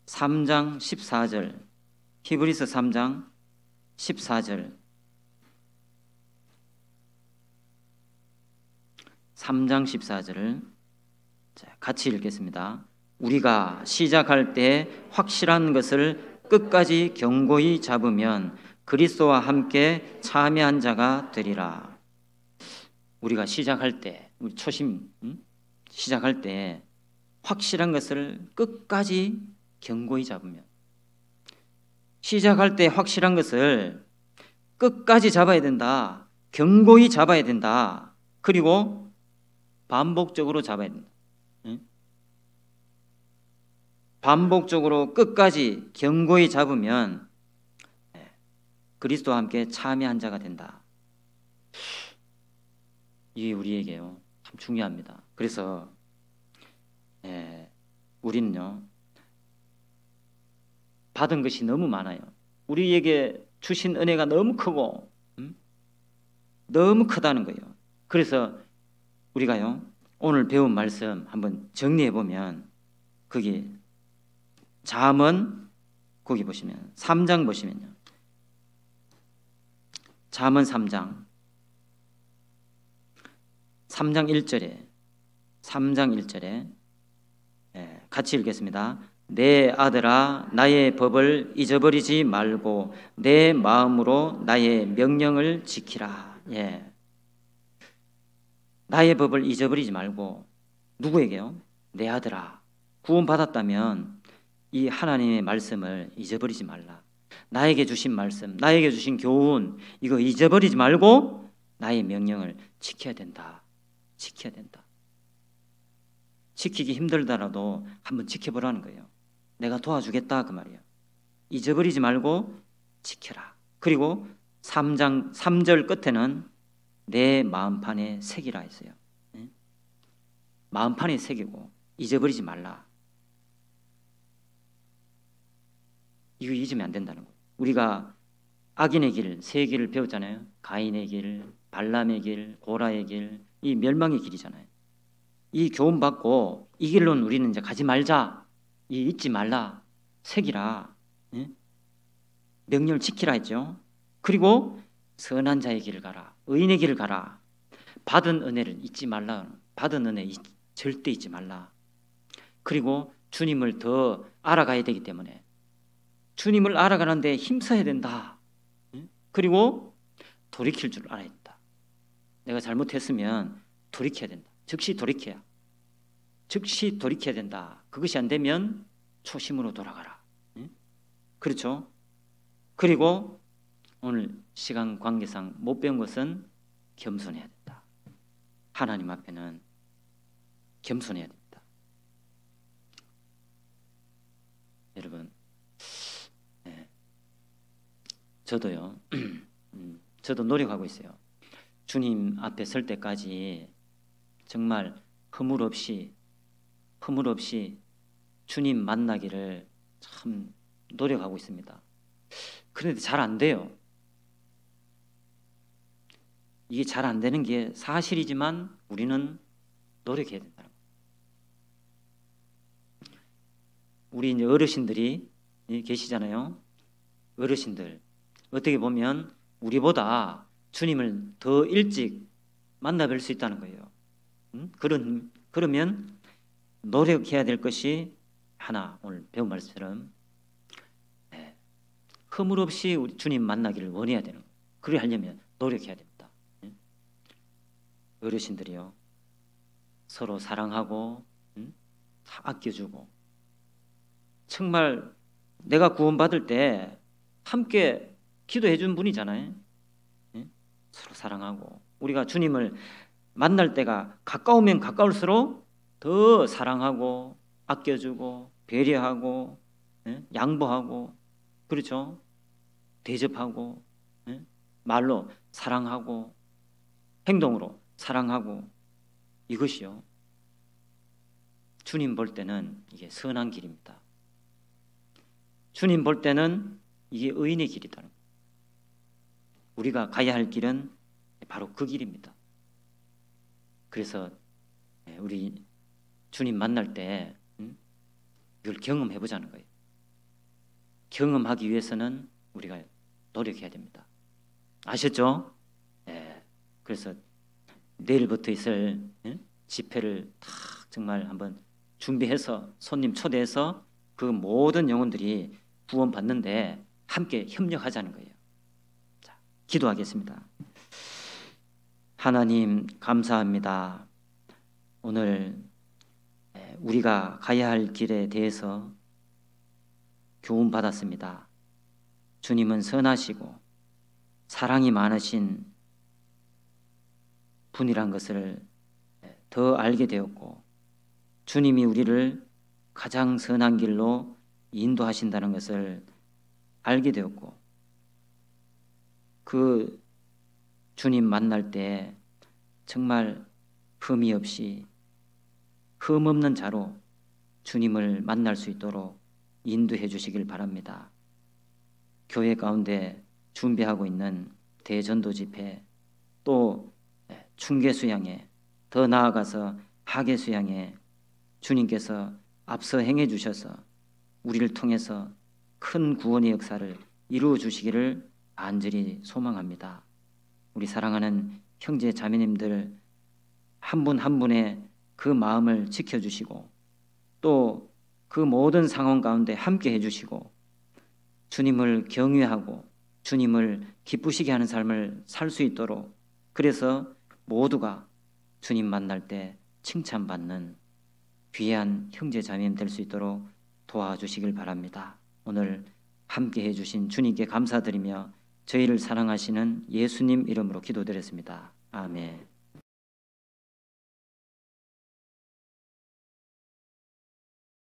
14절, 히브리서 3장 14절, 3장 14절을 같이 읽겠습니다. 우리가 시작할 때 확실한 것을 끝까지 견고히 잡으면 그리스도와 함께 참여한 자가 되리라. 우리가 시작할 때, 우리 초심 시작할 때 확실한 것을 끝까지 견고히 잡으면, 시작할 때 확실한 것을 끝까지 잡아야 된다. 견고히 잡아야 된다. 그리고 반복적으로 잡아야 된다. 반복적으로 끝까지 견고히 잡으면 그리스도와 함께 참여한 자가 된다. 이게 우리에게요, 참 중요합니다. 그래서 우리는요, 받은 것이 너무 많아요. 우리에게 주신 은혜가 너무 크고 너무 크다는 거예요. 그래서 우리가요, 오늘 배운 말씀 한번 정리해 보면, 거기 잠언, 거기 보시면 3장 보시면요, 잠언 3장 1절에 같이 읽겠습니다. 내 아들아, 나의 법을 잊어버리지 말고 내 마음으로 나의 명령을 지키라. 나의 법을 잊어버리지 말고, 누구에게요? 내 아들아, 구원받았다면 이 하나님의 말씀을 잊어버리지 말라. 나에게 주신 말씀, 나에게 주신 교훈, 이거 잊어버리지 말고 나의 명령을 지켜야 된다. 지키기 힘들더라도 한번 지켜보라는 거예요. 내가 도와주겠다, 그 말이에요. 잊어버리지 말고 지켜라. 그리고 3절 끝에는 내 마음판에 새기라 했어요. 마음판에 새기고 잊어버리지 말라. 이거 잊으면 안 된다는 거예요. 우리가 악인의 길, 세 길을 배웠잖아요. 가인의 길, 발람의 길, 고라의 길, 이 멸망의 길이잖아요. 이 교훈 받고 이 길로는 우리는 이제 가지 말자, 이 잊지 말라, 새기라, 명령을 지키라 했죠. 그리고 선한 자의 길을 가라, 의인의 길을 가라. 받은 은혜를 잊지 말라. 받은 은혜 절대 잊지 말라. 그리고 주님을 더 알아가야 되기 때문에 주님을 알아가는데 힘써야 된다. 그리고 돌이킬 줄 알아야 된다. 내가 잘못했으면 돌이켜야 된다. 즉시 돌이켜야 된다. 그것이 안 되면 초심으로 돌아가라. 그렇죠? 그리고 오늘 시간 관계상 못 배운 것은 겸손해야 된다. 하나님 앞에는 겸손해야 된다. 여러분, 저도요, 저도 노력하고 있어요. 주님 앞에 설 때까지 정말 허물 없이 주님 만나기를 참 노력하고 있습니다. 그런데 잘 안 돼요. 이게 잘 안 되는 게 사실이지만 우리는 노력해야 된다는 거예요. 우리 이제 어르신들이 계시잖아요. 어르신들, 어떻게 보면 우리보다 주님을 더 일찍 만나뵐 수 있다는 거예요. 그런 그러면 노력해야 될 것이 하나, 오늘 배운 말씀처럼 허물 없이 우리 주님 만나기를 원해야 되는 거예요. 그래 하려면 노력해야 됩니다. 어르신들이요, 서로 사랑하고 아껴주고, 정말 내가 구원받을 때 함께 기도해 준 분이잖아요. 서로 사랑하고, 우리가 주님을 만날 때가 가까우면 가까울수록 더 사랑하고 아껴주고 배려하고 양보하고, 그렇죠? 대접하고, 말로 사랑하고 행동으로 사랑하고, 이것이요, 주님 볼 때는 이게 선한 길입니다. 주님 볼 때는 이게 의인의 길이다. 우리가 가야 할 길은 바로 그 길입니다. 그래서 우리 주님 만날 때 이걸 경험해 보자는 거예요. 경험하기 위해서는 우리가 노력해야 됩니다. 아셨죠? 그래서 내일부터 있을 집회를 다 정말 한번 준비해서 손님 초대해서 그 모든 영혼들이 구원 받는데 함께 협력하자는 거예요. 자, 기도하겠습니다. 하나님 감사합니다. 오늘 우리가 가야 할 길에 대해서 교훈 받았습니다. 주님은 선하시고 사랑이 많으신 분이란 것을 더 알게 되었고, 주님이 우리를 가장 선한 길로 인도하신다는 것을 알게 되었고, 그 주님 만날 때 정말 흠이 없이 흠 없는 자로 주님을 만날 수 있도록 인도해 주시길 바랍니다. 교회 가운데 준비하고 있는 대전도 집회, 또 충계 수양회, 더 나아가서 하계 수양회, 주님께서 앞서 행해 주셔서 우리를 통해서 큰 구원의 역사를 이루어 주시기를 간절히 소망합니다. 우리 사랑하는 형제 자매님들 한 분 한 분의 그 마음을 지켜주시고, 또 그 모든 상황 가운데 함께 해주시고, 주님을 경외하고 주님을 기쁘시게 하는 삶을 살 수 있도록, 그래서 모두가 주님 만날 때 칭찬받는 귀한 형제 자매님 될 수 있도록 도와주시길 바랍니다. 오늘 함께 해주신 주님께 감사드리며 저희를 사랑하시는 예수님 이름으로 기도드렸습니다. 아멘.